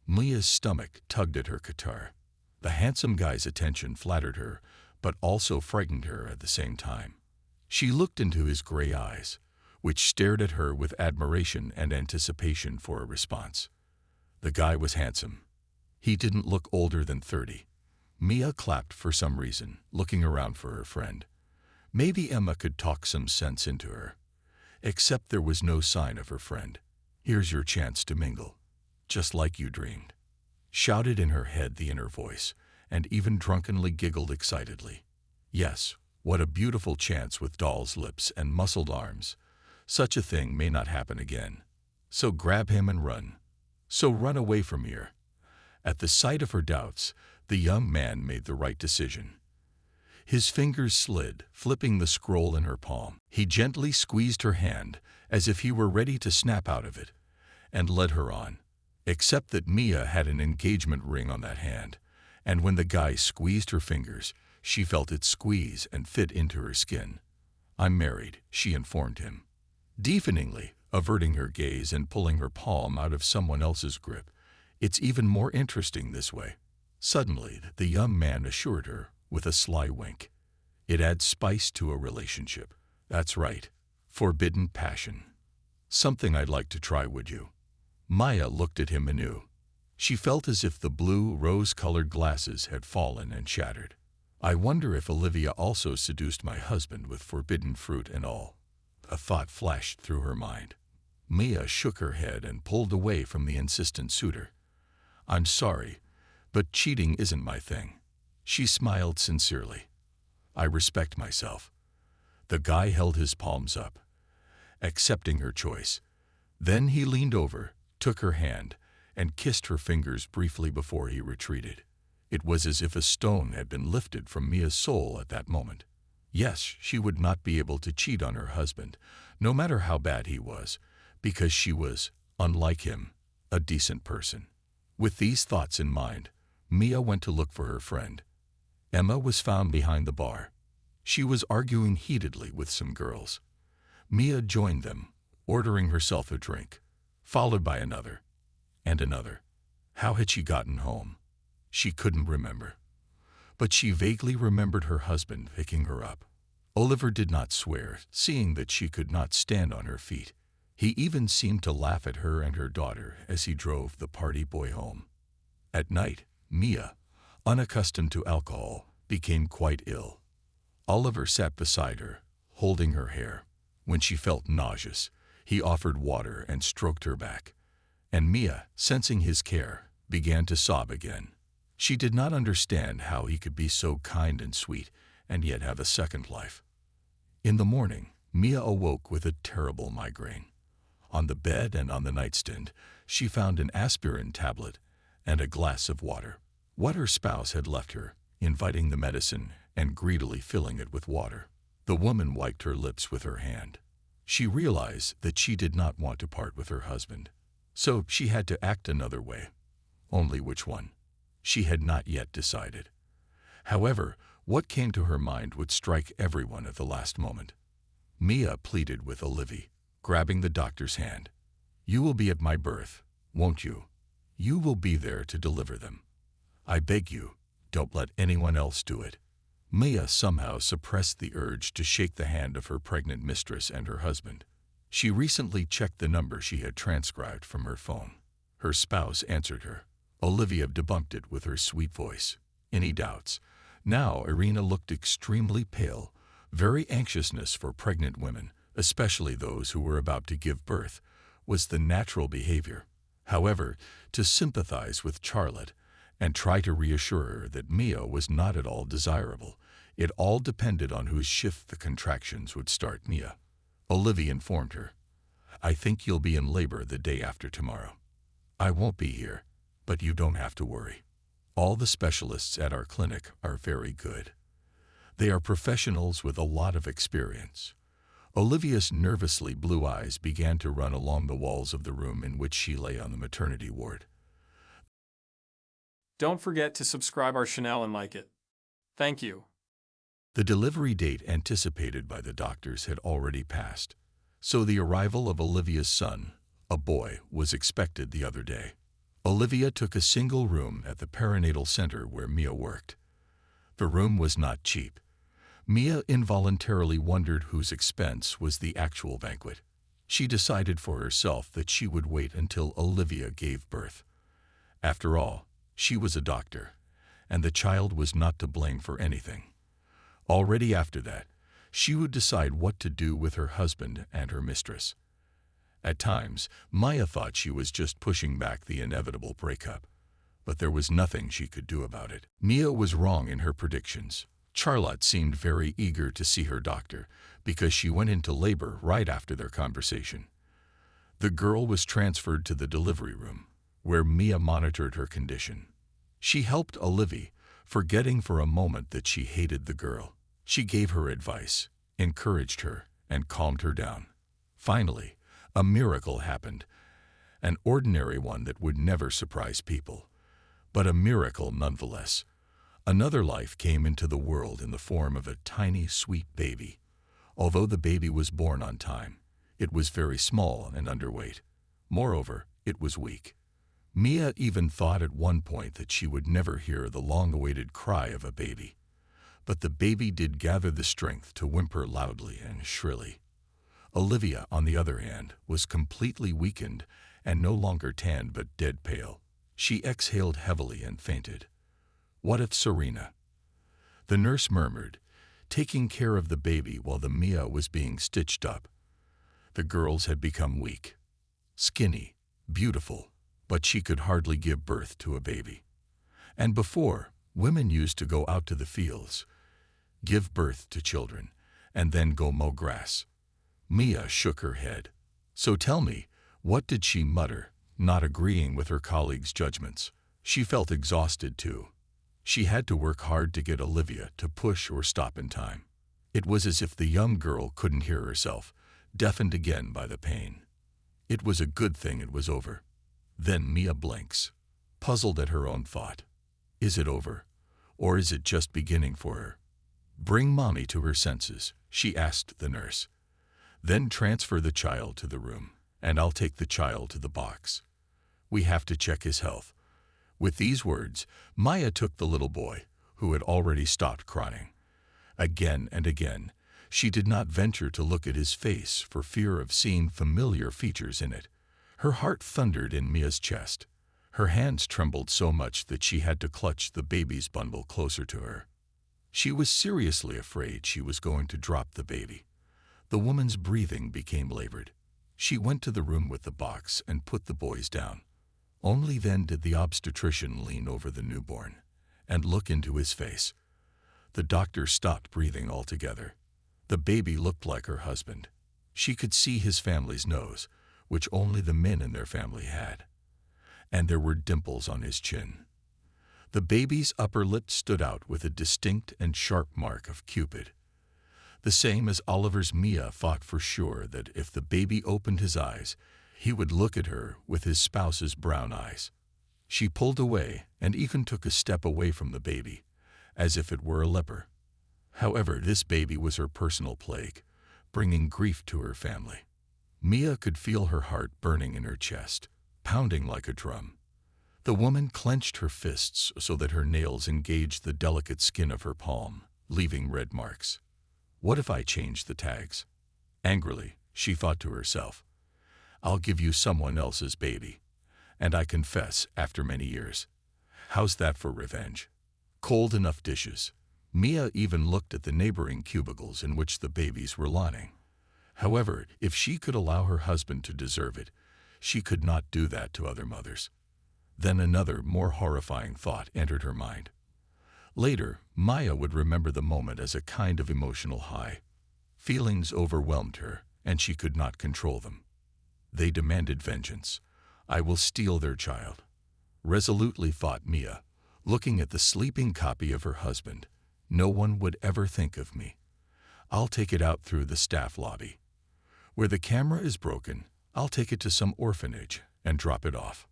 A: Mia's stomach tugged at her catarrh. The handsome guy's attention flattered her, but also frightened her at the same time. She looked into his gray eyes, which stared at her with admiration and anticipation for a response. The guy was handsome. He didn't look older than 30. Mia clapped for some reason, looking around for her friend. Maybe Emma could talk some sense into her. Except there was no sign of her friend. "Here's your chance to mingle, just like you dreamed," shouted in her head the inner voice, and even drunkenly giggled excitedly. Yes, what a beautiful chance with doll's lips and muscled arms. Such a thing may not happen again. So grab him and run. So run away from here. At the sight of her doubts, the young man made the right decision. His fingers slid, flipping the scroll in her palm. He gently squeezed her hand, as if he were ready to snap out of it, and led her on. Except that Mia had an engagement ring on that hand, and when the guy squeezed her fingers, she felt it squeeze and fit into her skin. "I'm married," she informed him, deafeningly, averting her gaze and pulling her palm out of someone else's grip. "It's even more interesting this way." Suddenly, the young man assured her, with a sly wink. "It adds spice to a relationship. That's right. Forbidden passion. Something I'd like to try, would you?" Maya looked at him anew. She felt as if the blue, rose-colored glasses had fallen and shattered. "I wonder if Olivia also seduced my husband with forbidden fruit and all." A thought flashed through her mind. Mia shook her head and pulled away from the insistent suitor. "I'm sorry, but cheating isn't my thing." She smiled sincerely. "I respect myself." The guy held his palms up, accepting her choice. Then he leaned over, took her hand, and kissed her fingers briefly before he retreated. It was as if a stone had been lifted from Mia's soul at that moment. Yes, she would not be able to cheat on her husband, no matter how bad he was, because she was, unlike him, a decent person. With these thoughts in mind, Mia went to look for her friend. Emma was found behind the bar. She was arguing heatedly with some girls. Mia joined them, ordering herself a drink, followed by another, and another. How had she gotten home? She couldn't remember. But she vaguely remembered her husband picking her up. Oliver did not swear, seeing that she could not stand on her feet. He even seemed to laugh at her and her daughter as he drove the party boy home. At night, Mia, unaccustomed to alcohol, became quite ill. Oliver sat beside her, holding her hair. When she felt nauseous, he offered water and stroked her back. And Mia, sensing his care, began to sob again. She did not understand how he could be so kind and sweet and yet have a second life. In the morning, Mia awoke with a terrible migraine. On the bed and on the nightstand, she found an aspirin tablet and a glass of water. What her spouse had left her, inviting the medicine and greedily filling it with water. The woman wiped her lips with her hand. She realized that she did not want to part with her husband, so she had to act another way. Only which one? She had not yet decided. However, what came to her mind would strike everyone at the last moment. Mia pleaded with Olivia, grabbing the doctor's hand. "You will be at my birth, won't you? You will be there to deliver them. I beg you, don't let anyone else do it." Mia somehow suppressed the urge to shake the hand of her pregnant mistress and her husband. She recently checked the number she had transcribed from her phone. Her spouse answered her. Olivia debunked it with her sweet voice. Any doubts? Now Irina looked extremely pale, very anxiousness for pregnant women, especially those who were about to give birth, was the natural behavior. However, to sympathize with Charlotte and try to reassure her that Mia was not at all desirable, it all depended on whose shift the contractions would start. Mia, Olivia informed her, I think you'll be in labor the day after tomorrow. I won't be here, but you don't have to worry. All the specialists at our clinic are very good. They are professionals with a lot of experience. Olivia's nervously blue eyes began to run along the walls of the room in which she lay on the maternity ward.
B: Don't forget to subscribe our channel and like it. Thank you.
A: The delivery date anticipated by the doctors had already passed, so the arrival of Olivia's son, a boy, was expected the other day. Olivia took a single room at the perinatal center where Mia worked. The room was not cheap. Mia involuntarily wondered whose expense was the actual banquet. She decided for herself that she would wait until Olivia gave birth. After all, she was a doctor, and the child was not to blame for anything. Already after that, she would decide what to do with her husband and her mistress. At times, Maya thought she was just pushing back the inevitable breakup, but there was nothing she could do about it. Mia was wrong in her predictions. Charlotte seemed very eager to see her doctor because she went into labor right after their conversation. The girl was transferred to the delivery room, where Mia monitored her condition. She helped Olivia, forgetting for a moment that she hated the girl. She gave her advice, encouraged her, and calmed her down. Finally, a miracle happened, an ordinary one that would never surprise people, but a miracle nonetheless. Another life came into the world in the form of a tiny, sweet baby. Although the baby was born on time, it was very small and underweight. Moreover, it was weak. Mia even thought at one point that she would never hear the long-awaited cry of a baby. But the baby did gather the strength to whimper loudly and shrilly. Olivia, on the other hand, was completely weakened and no longer tanned but dead pale. She exhaled heavily and fainted. What if Serena? The nurse murmured, taking care of the baby while the Mia was being stitched up. The girls had become weak, skinny, beautiful, but she could hardly give birth to a baby. And before, women used to go out to the fields, give birth to children, and then go mow grass. Mia shook her head. So tell me, what did she mutter, not agreeing with her colleagues' judgments? She felt exhausted too. She had to work hard to get Olivia to push or stop in time. It was as if the young girl couldn't hear herself, deafened again by the pain. It was a good thing it was over. Then Mia blinks, puzzled at her own thought. Is it over, or is it just beginning for her? Bring Mommy to her senses, she asked the nurse. Then transfer the child to the room, and I'll take the child to the box. We have to check his health. With these words, Maya took the little boy, who had already stopped crying. Again and again, she did not venture to look at his face for fear of seeing familiar features in it. Her heart thundered in Mia's chest. Her hands trembled so much that she had to clutch the baby's bundle closer to her. She was seriously afraid she was going to drop the baby. The woman's breathing became labored. She went to the room with the box and put the boys down. Only then did the obstetrician lean over the newborn and look into his face. The doctor stopped breathing altogether. The baby looked like her husband. She could see his family's nose, which only the men in their family had. And there were dimples on his chin. The baby's upper lip stood out with a distinct and sharp mark of Cupid. The same as Oliver's. Mia thought for sure that if the baby opened his eyes, he would look at her with his spouse's brown eyes. She pulled away and even took a step away from the baby, as if it were a leper. However, this baby was her personal plague, bringing grief to her family. Mia could feel her heart burning in her chest, pounding like a drum. The woman clenched her fists so that her nails engaged the delicate skin of her palm, leaving red marks. What if I changed the tags? Angrily, she thought to herself, I'll give you someone else's baby. And I confess, after many years. How's that for revenge? Cold enough dishes. Mia even looked at the neighboring cubicles in which the babies were lying. However, if she could allow her husband to deserve it, She could not do that to other mothers. Then another, more horrifying thought entered her mind. Later, Maya would remember the moment as a kind of emotional high. Feelings overwhelmed her, and she could not control them. They demanded vengeance. I will steal their child, resolutely thought Mia, looking at the sleeping copy of her husband. No one would ever think of me. I'll take it out through the staff lobby. Where the camera is broken, I'll take it to some orphanage and drop it off.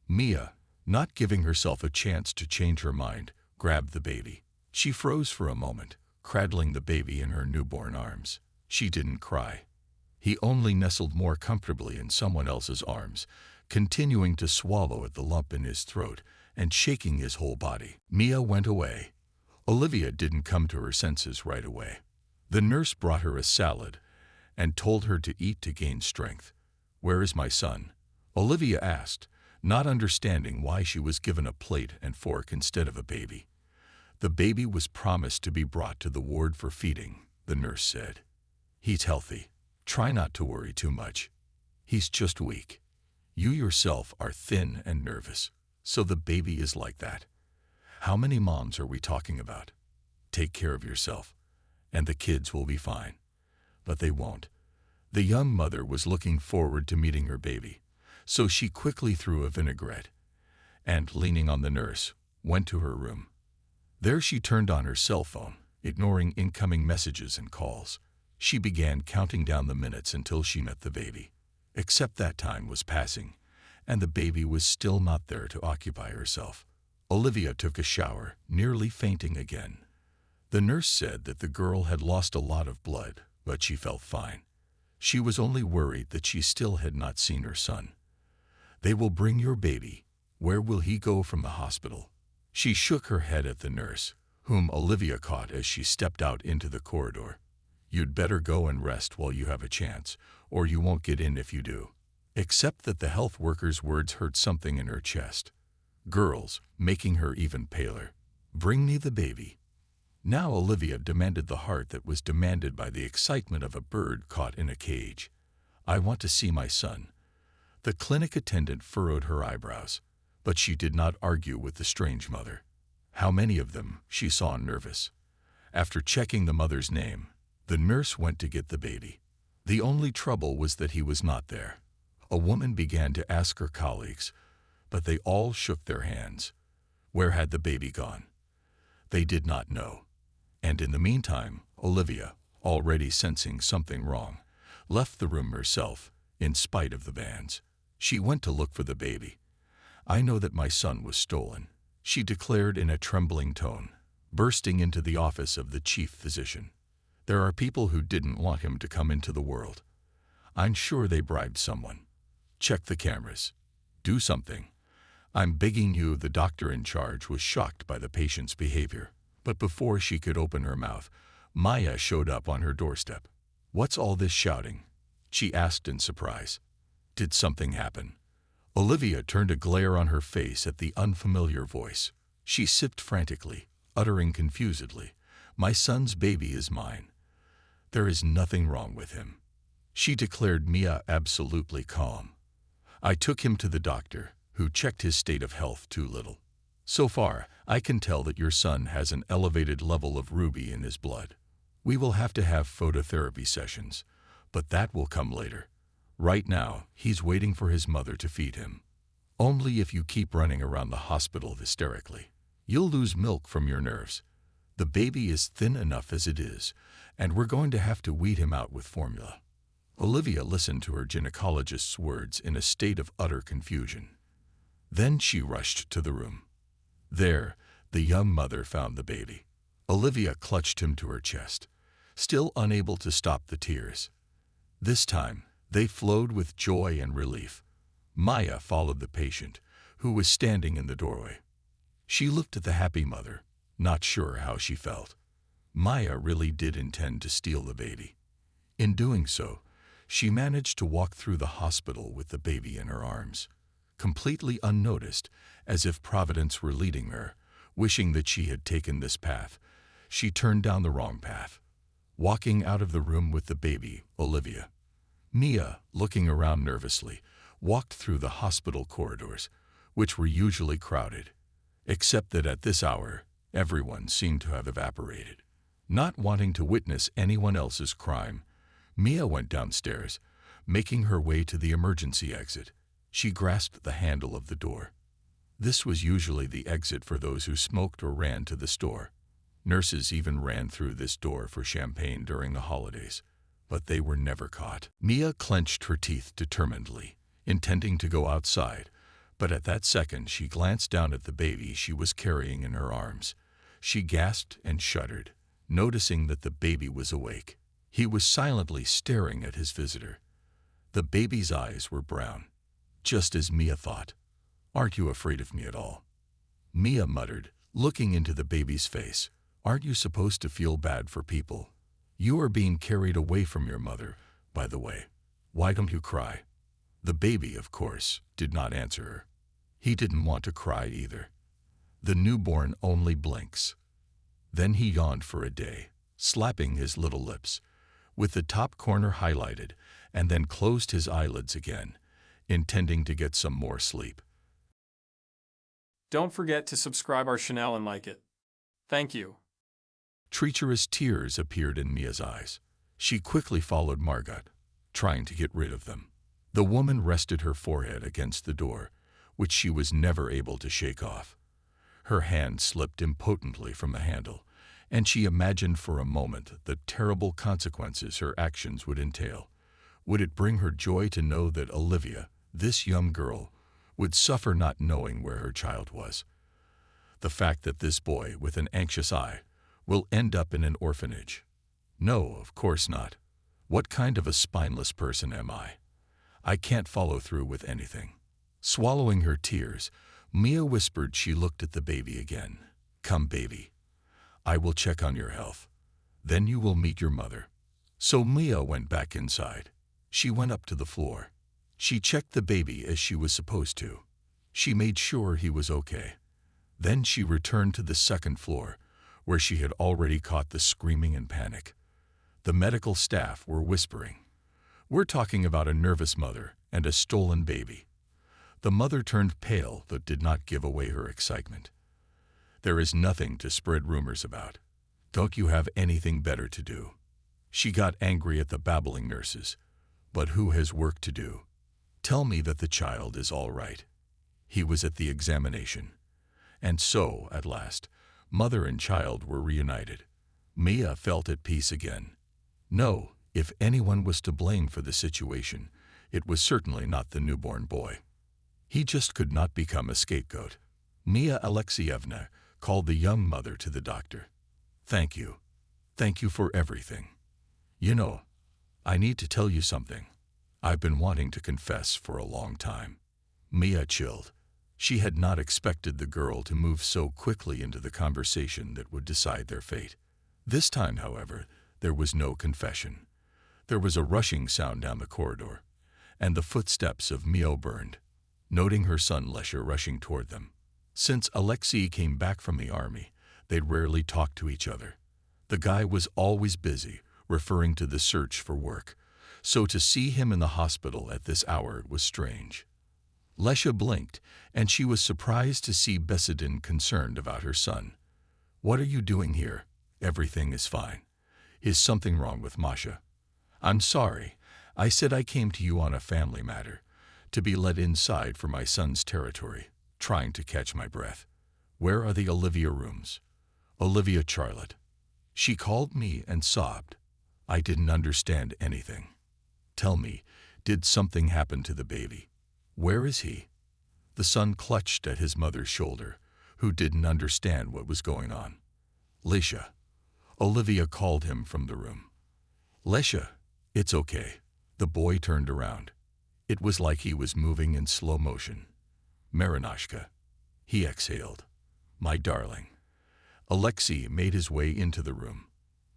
A: Mia, not giving herself a chance to change her mind, grabbed the baby. She froze for a moment, cradling the baby in her newborn arms. She didn't cry. He only nestled more comfortably in someone else's arms, continuing to swallow at the lump in his throat and shaking his whole body. Mia went away. Olivia didn't come to her senses right away. The nurse brought her a salad and told her to eat to gain strength. "Where is my son?" Olivia asked, not understanding why she was given a plate and fork instead of a baby. "The baby was promised to be brought to the ward for feeding," the nurse said. "He's healthy. Try not to worry too much. He's just weak. You yourself are thin and nervous, so the baby is like that. How many moms are we talking about? Take care of yourself, and the kids will be fine." But they won't. The young mother was looking forward to meeting her baby, so she quickly threw a vinaigrette and, leaning on the nurse, went to her room. There she turned on her cell phone, ignoring incoming messages and calls. She began counting down the minutes until she met the baby. Except that time was passing, and the baby was still not there to occupy herself. Olivia took a shower, nearly fainting again. The nurse said that the girl had lost a lot of blood, but she felt fine. She was only worried that she still had not seen her son. "They will bring your baby. Where will he go from the hospital?" She shook her head at the nurse, whom Olivia caught as she stepped out into the corridor. "You'd better go and rest while you have a chance, or you won't get in if you do." Except that the health worker's words hurt something in her chest. Girls, making her even paler. "Bring me the baby." Now Olivia demanded the heart that was demanded by the excitement of a bird caught in a cage. "I want to see my son." The clinic attendant furrowed her eyebrows, but she did not argue with the strange mother. How many of them, she saw nervous. After checking the mother's name, the nurse went to get the baby. The only trouble was that he was not there. A woman began to ask her colleagues, but they all shook their hands. Where had the baby gone? They did not know. And in the meantime, Olivia, already sensing something wrong, left the room herself, in spite of the bans. She went to look for the baby. "I know that my son was stolen," she declared in a trembling tone, bursting into the office of the chief physician. "There are people who didn't want him to come into the world. I'm sure they bribed someone. Check the cameras. Do something. I'm begging you." The doctor in charge was shocked by the patient's behavior. But before she could open her mouth, Maya showed up on her doorstep. "What's all this shouting?" she asked in surprise. "Did something happen?" Olivia turned a glare on her face at the unfamiliar voice. She sipped frantically, uttering confusedly, "My son's baby is mine. There is nothing wrong with him," she declared, Mia absolutely calm. "I took him to the doctor, who checked his state of health too little. So far, I can tell that your son has an elevated level of ruby in his blood. We will have to have phototherapy sessions, but that will come later. Right now, he's waiting for his mother to feed him. Only if you keep running around the hospital hysterically, you'll lose milk from your nerves. The baby is thin enough as it is, and we're going to have to weed him out with formula." Olivia listened to her gynecologist's words in a state of utter confusion. Then she rushed to the room. There, the young mother found the baby. Olivia clutched him to her chest, still unable to stop the tears. This time, they flowed with joy and relief. Maya followed the patient, who was standing in the doorway. She looked at the happy mother, not sure how she felt. Maya really did intend to steal the baby. In doing so, she managed to walk through the hospital with the baby in her arms, completely unnoticed, as if Providence were leading her. Wishing that she had taken this path, she turned down the wrong path, walking out of the room with the baby, Olivia. Mia, looking around nervously, walked through the hospital corridors, which were usually crowded, except that at this hour, everyone seemed to have evaporated. Not wanting to witness anyone else's crime, Mia went downstairs, making her way to the emergency exit. She grasped the handle of the door. This was usually the exit for those who smoked or ran to the store. Nurses even ran through this door for champagne during the holidays, but they were never caught. Mia clenched her teeth determinedly, intending to go outside, but at that second she glanced down at the baby she was carrying in her arms. She gasped and shuddered, noticing that the baby was awake. He was silently staring at his visitor. The baby's eyes were brown, just as Mia thought. "Aren't you afraid of me at all?" Mia muttered, looking into the baby's face. "Aren't you supposed to feel bad for people? You are being carried away from your mother, by the way. Why don't you cry?" The baby, of course, did not answer her. He didn't want to cry either. The newborn only blinks. Then he yawned for a day, slapping his little lips, with the top corner highlighted, and then closed his eyelids again, intending to get some more sleep.
B: Don't forget to subscribe our channel and like it. Thank you.
A: Treacherous tears appeared in Mia's eyes. She quickly followed Margot, trying to get rid of them. The woman rested her forehead against the door, which she was never able to shake off. Her hand slipped impotently from the handle, and she imagined for a moment the terrible consequences her actions would entail. Would it bring her joy to know that Olivia, this young girl, would suffer not knowing where her child was? The fact that this boy with an anxious eye will end up in an orphanage? No, of course not. What kind of a spineless person am I? I can't follow through with anything. Swallowing her tears, Mia whispered she looked at the baby again. "Come, baby. I will check on your health. Then you will meet your mother." So Mia went back inside. She went up to the floor. She checked the baby as she was supposed to. She made sure he was okay. Then she returned to the second floor, where she had already caught the screaming and panic. The medical staff were whispering, "We're talking about a nervous mother and a stolen baby." The mother turned pale but did not give away her excitement. "There is nothing to spread rumors about. Don't you have anything better to do?" She got angry at the babbling nurses. "But who has work to do? Tell me that the child is all right. He was at the examination." And so, at last, mother and child were reunited. Mia felt at peace again. No, if anyone was to blame for the situation, it was certainly not the newborn boy. He just could not become a scapegoat. Mia Alexeyevna called the young mother to the doctor. "Thank you. Thank you for everything. You know, I need to tell you something. I've been wanting to confess for a long time." Mia chilled. She had not expected the girl to move so quickly into the conversation that would decide their fate. This time, however, there was no confession. There was a rushing sound down the corridor, and the footsteps of Mia burned, noting her son Lesha rushing toward them. Since Alexei came back from the army, they'd rarely talked to each other. The guy was always busy, referring to the search for work, so to see him in the hospital at this hour was strange. Lesha blinked, and she was surprised to see Besedin concerned about her son. "What are you doing here? Everything is fine. Is something wrong with Masha?" "I'm sorry. I said I came to you on a family matter, to be let inside for my son's territory," trying to catch my breath. "Where are the Olivia rooms?" "Olivia Charlotte." She called me and sobbed. I didn't understand anything. "Tell me, did something happen to the baby? Where is he?" The son clutched at his mother's shoulder, who didn't understand what was going on. "Lesha." Olivia called him from the room. "Lesha, it's okay." The boy turned around. It was like he was moving in slow motion. "Marinashka." He exhaled. "My darling." Alexei made his way into the room.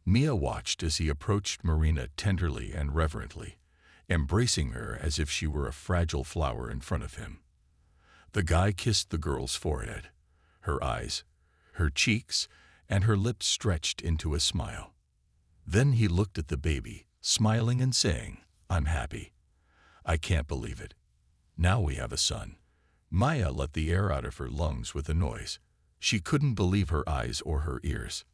A: Mia watched as he approached Marina tenderly and reverently, embracing her as if she were a fragile flower in front of him. The guy kissed the girl's forehead, her eyes, her cheeks, and her lips stretched into a smile. Then he looked at the baby, smiling and saying, "I'm happy. I can't believe it. Now we have a son. Maya let the air out of her lungs with a noise. She couldn't believe her eyes or her ears.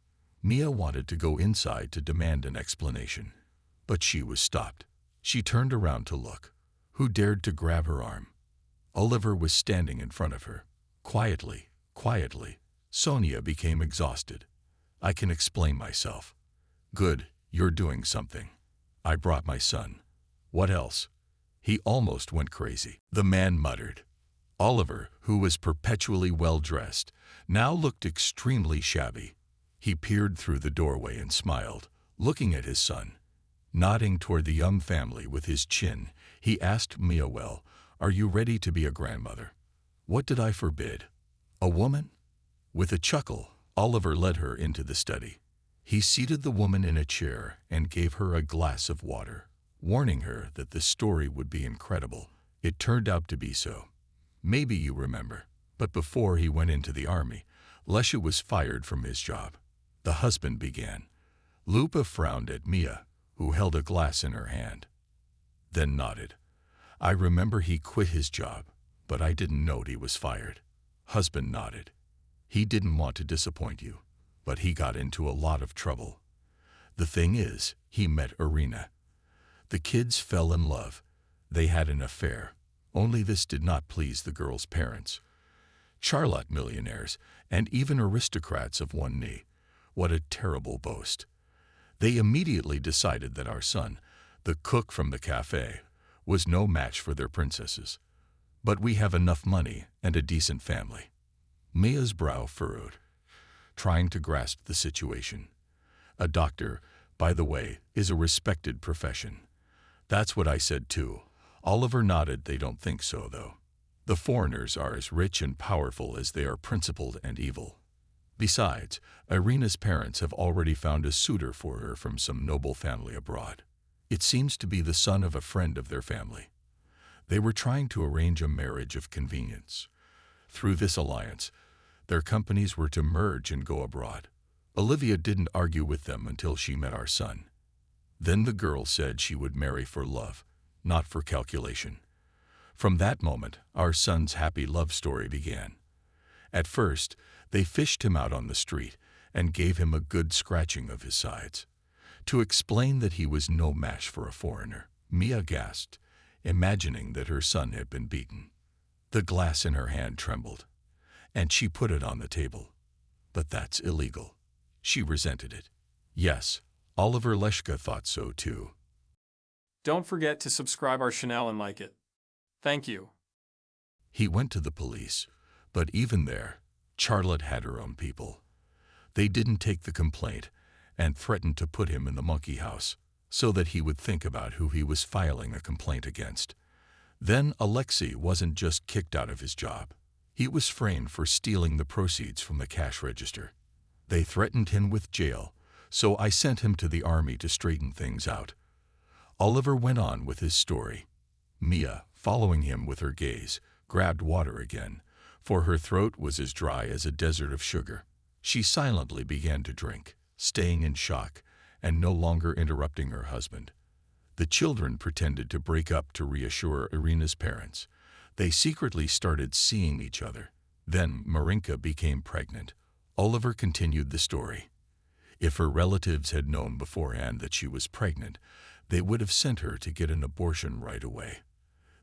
A: Mia wanted to go inside to demand an explanation, but she was stopped. She turned around to look. Who dared to grab her arm? Oliver was standing in front of her. Quietly, quietly. Sonia became exhausted. I can explain myself. Good, you're doing something. I brought my son. What else? He almost went crazy. The man muttered. Oliver, who was perpetually well-dressed, now looked extremely shabby. He peered through the doorway and smiled, looking at his son. Nodding toward the young family with his chin, he asked Mia, "Well, are you ready to be a grandmother?" "What did I forbid? A woman?" With a chuckle, Oliver led her into the study. He seated the woman in a chair and gave her a glass of water, warning her that the story would be incredible. It turned out to be so. Maybe you remember, but before he went into the army, Lesha was fired from his job. The husband began. Lupa frowned at Mia, who held a glass in her hand, then nodded. I remember he quit his job, but I didn't know he was fired. Husband nodded. He didn't want to disappoint you, but he got into a lot of trouble. The thing is, he met Irina. The kids fell in love. They had an affair. Only this did not please the girl's parents. Charlotte millionaires, and even aristocrats of one knee. What a terrible boast. They immediately decided that our son, the cook from the cafe, was no match for their princesses. But we have enough money and a decent family. Mia's brow furrowed, trying to grasp the situation. A doctor, by the way, is a respected profession. That's what I said too. Oliver nodded. They don't think so, though. The foreigners are as rich and powerful as they are principled and evil. Besides, Irina's parents have already found a suitor for her from some noble family abroad. It seems to be the son of a friend of their family. They were trying to arrange a marriage of convenience. Through this alliance, their companies were to merge and go abroad. Olivia didn't argue with them until she met our son. Then the girl said she would marry for love, not for calculation. From that moment, our son's happy love story began. At first, they fished him out on the street and gave him a good scratching of his sides. To explain that he was no match for a foreigner, Mia gasped, imagining that her son had been beaten. The glass in her hand trembled, and she put it on the table. But that's illegal. She resented it. Yes, Oliver Leshka thought so too.
B: Don't forget to subscribe our channel and like it. Thank you.
A: He went to the police, but even there, Charlotte had her own people. They didn't take the complaint and threatened to put him in the monkey house so that he would think about who he was filing a complaint against. Then Alexei wasn't just kicked out of his job. He was framed for stealing the proceeds from the cash register. They threatened him with jail, so I sent him to the army to straighten things out. Oliver went on with his story. Mia, following him with her gaze, grabbed water again, for her throat was as dry as a desert of sugar. She silently began to drink, staying in shock and no longer interrupting her husband. The children pretended to break up to reassure Irina's parents. They secretly started seeing each other. Then Marinka became pregnant. Oliver continued the story. If her relatives had known beforehand that she was pregnant, they would have sent her to get an abortion right away.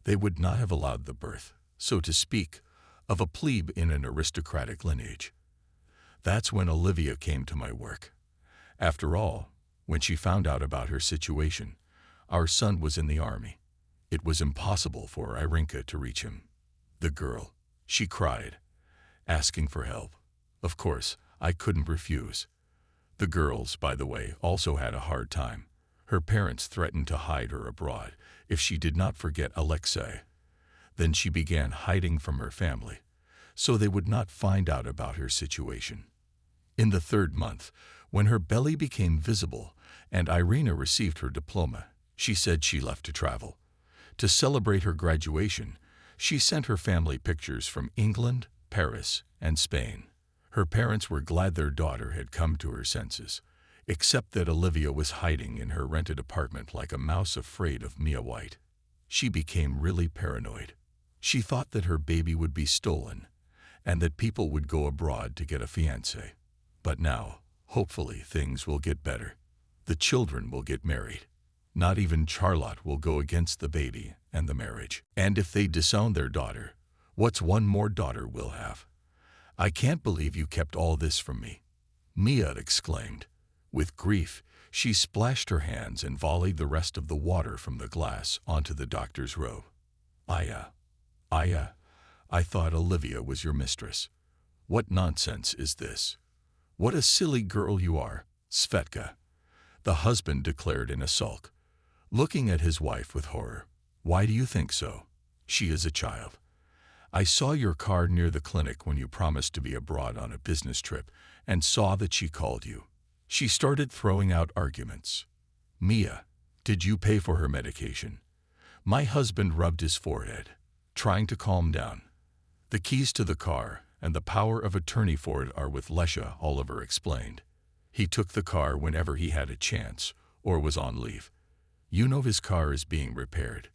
A: They would not have allowed the birth, so to speak, of a plebe in an aristocratic lineage. That's when Olivia came to my work. After all, when she found out about her situation, our son was in the army. It was impossible for Irinka to reach him. The girl, she cried, asking for help. Of course, I couldn't refuse. The girls, by the way, also had a hard time. Her parents threatened to hide her abroad if she did not forget Alexei. Then she began hiding from her family, so they would not find out about her situation. In the 3rd month, when her belly became visible and Irina received her diploma, she said she left to travel. To celebrate her graduation, she sent her family pictures from England, Paris, and Spain. Her parents were glad their daughter had come to her senses, except that Olivia was hiding in her rented apartment like a mouse afraid of Mia White. She became really paranoid. She thought that her baby would be stolen and that people would go abroad to get a fiancé. But now, hopefully, things will get better. The children will get married. Not even Charlotte will go against the baby and the marriage. And if they disown their daughter, what's one more daughter we'll have? I can't believe you kept all this from me, Mia exclaimed. With grief, she splashed her hands and volleyed the rest of the water from the glass onto the doctor's robe. Aya, I thought Olivia was your mistress. What nonsense is this? What a silly girl you are, Svetka, the husband declared in a sulk, looking at his wife with horror. Why do you think so? She is a child. I saw your car near the clinic when you promised to be abroad on a business trip and saw that she called you. She started throwing out arguments. Mia, did you pay for her medication? My husband rubbed his forehead, trying to calm down. The keys to the car and the power of attorney for it are with Lesha, Oliver explained. He took the car whenever he had a chance or was on leave. You know his car is being repaired.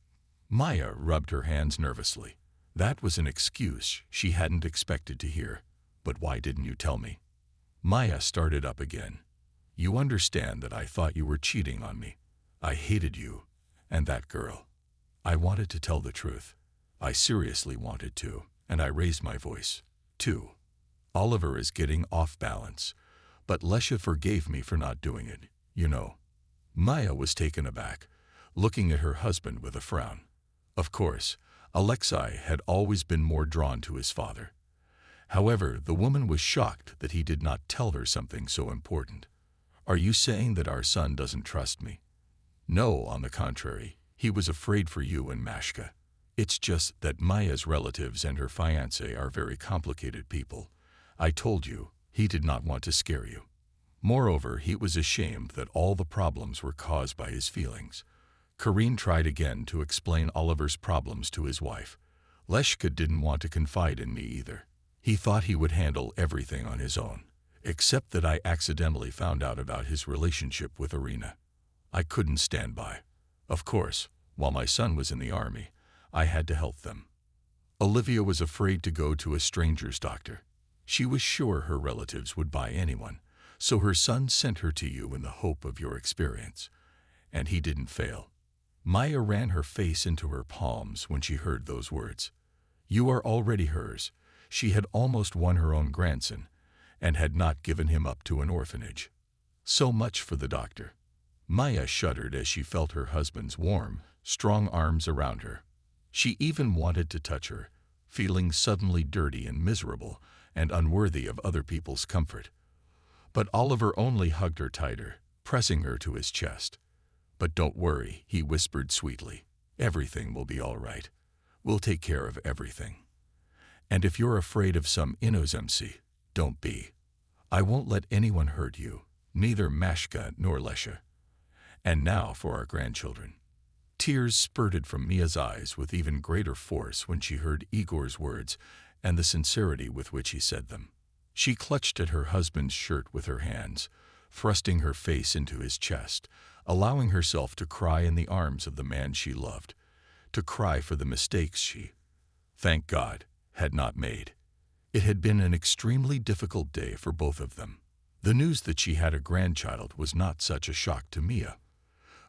A: Maya rubbed her hands nervously. That was an excuse she hadn't expected to hear. But why didn't you tell me? Maya started up again. You understand that I thought you were cheating on me. I hated you and that girl. I wanted to tell the truth. I seriously wanted to, and I raised my voice, too. Oliver is getting off balance, but Lesha forgave me for not doing it, you know. Maya was taken aback, looking at her husband with a frown. Of course, Alexei had always been more drawn to his father. However, the woman was shocked that he did not tell her something so important. Are you saying that our son doesn't trust me? No, on the contrary, he was afraid for you and Mashka. It's just that Maya's relatives and her fiancé are very complicated people. I told you, he did not want to scare you. Moreover, he was ashamed that all the problems were caused by his feelings. Karine tried again to explain Oliver's problems to his wife. Leshka didn't want to confide in me either. He thought he would handle everything on his own, except that I accidentally found out about his relationship with Irina. I couldn't stand by. Of course, while my son was in the army, I had to help them. Olivia was afraid to go to a stranger's doctor. She was sure her relatives would buy anyone, so her son sent her to you in the hope of your experience. And he didn't fail. Maya ran her face into her palms when she heard those words. You are already hers. She had almost won her own grandson, and had not given him up to an orphanage. So much for the doctor. Maya shuddered as she felt her husband's warm, strong arms around her. She even wanted to touch her, feeling suddenly dirty and miserable and unworthy of other people's comfort. But Oliver only hugged her tighter, pressing her to his chest. But don't worry, he whispered sweetly. Everything will be all right. We'll take care of everything. And if you're afraid of some inozemcy, don't be. I won't let anyone hurt you, neither Mashka nor Lesha. And now for our grandchildren. Tears spurted from Mia's eyes with even greater force when she heard Igor's words and the sincerity with which he said them. She clutched at her husband's shirt with her hands, thrusting her face into his chest, allowing herself to cry in the arms of the man she loved, to cry for the mistakes she, thank God, had not made. It had been an extremely difficult day for both of them. The news that she had a grandchild was not such a shock to Mia.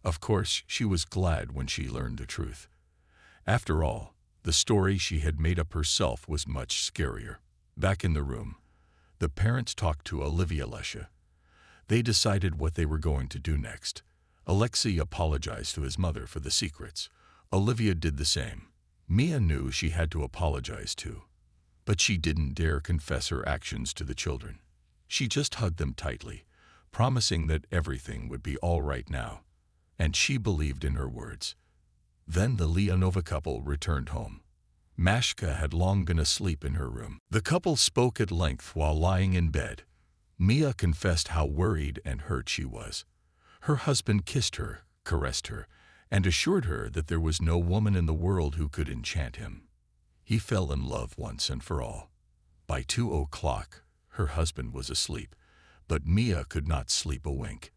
A: Of course, she was glad when she learned the truth. After all, the story she had made up herself was much scarier. Back in the room, the parents talked to Olivia Lesha. They decided what they were going to do next. Alexei apologized to his mother for the secrets. Olivia did the same. Mia knew she had to apologize too. But she didn't dare confess her actions to the children. She just hugged them tightly, promising that everything would be all right now. And she believed in her words. Then the Leonova couple returned home. Mashka had long been asleep in her room. The couple spoke at length while lying in bed. Mia confessed how worried and hurt she was. Her husband kissed her, caressed her, and assured her that there was no woman in the world who could enchant him. He fell in love once and for all. By 2 o'clock, her husband was asleep, but Mia could not sleep a wink.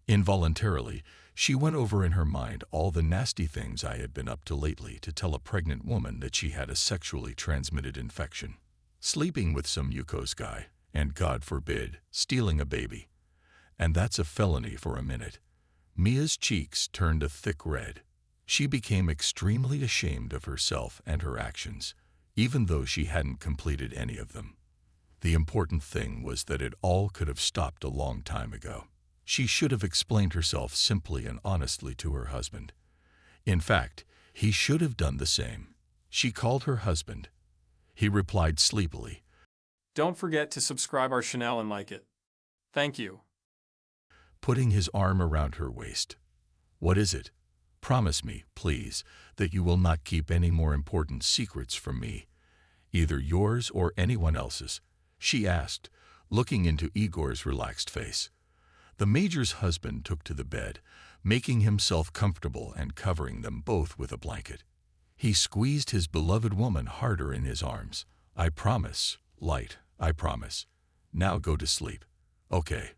A: Involuntarily, she went over in her mind all the nasty things I had been up to lately to tell a pregnant woman that she had a sexually transmitted infection, sleeping with some Yukos guy, and God forbid, stealing a baby. And that's a felony for a minute. Mia's cheeks turned a thick red. She became extremely ashamed of herself and her actions, even though she hadn't completed any of them. The important thing was that it all could have stopped a long time ago. She should have explained herself simply and honestly to her husband. In fact, he should have done the same. She called her husband. He replied sleepily,
B: Don't forget to subscribe our channel and like it. Thank you.
A: putting his arm around her waist. What is it? Promise me, please, that you will not keep any more important secrets from me, either yours or anyone else's, she asked, looking into Igor's relaxed face. The major's husband took to the bed, making himself comfortable and covering them both with a blanket. He squeezed his beloved woman harder in his arms. I promise, Light, I promise. Now go to sleep. Okay.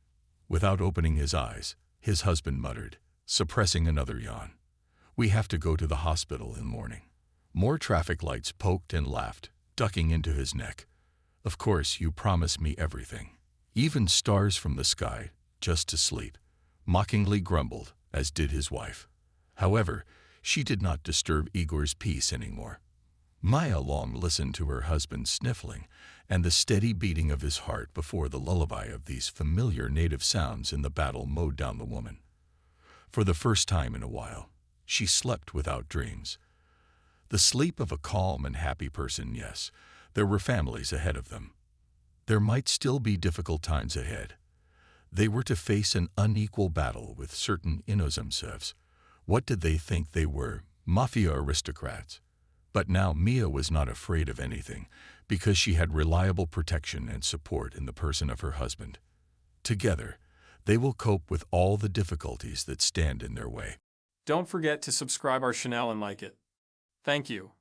A: Without opening his eyes, his husband muttered, suppressing another yawn. We have to go to the hospital in the morning. More traffic lights poked and laughed, ducking into his neck. Of course, you promise me everything. Even stars from the sky, just to sleep, mockingly grumbled, as did his wife. However, she did not disturb Igor's peace anymore. Maya long listened to her husband sniffling and the steady beating of his heart before the lullaby of these familiar native sounds in the battle mowed down the woman. For the first time in a while, she slept without dreams. The sleep of a calm and happy person, yes, there were families ahead of them. There might still be difficult times ahead. They were to face an unequal battle with certain Inozemtsevs. What did they think they were? Mafia aristocrats. But now Mia was not afraid of anything because she had reliable protection and support in the person of her husband. Together, they will cope with all the difficulties that stand in their way.
B: Don't forget to subscribe our channel and like it. Thank you.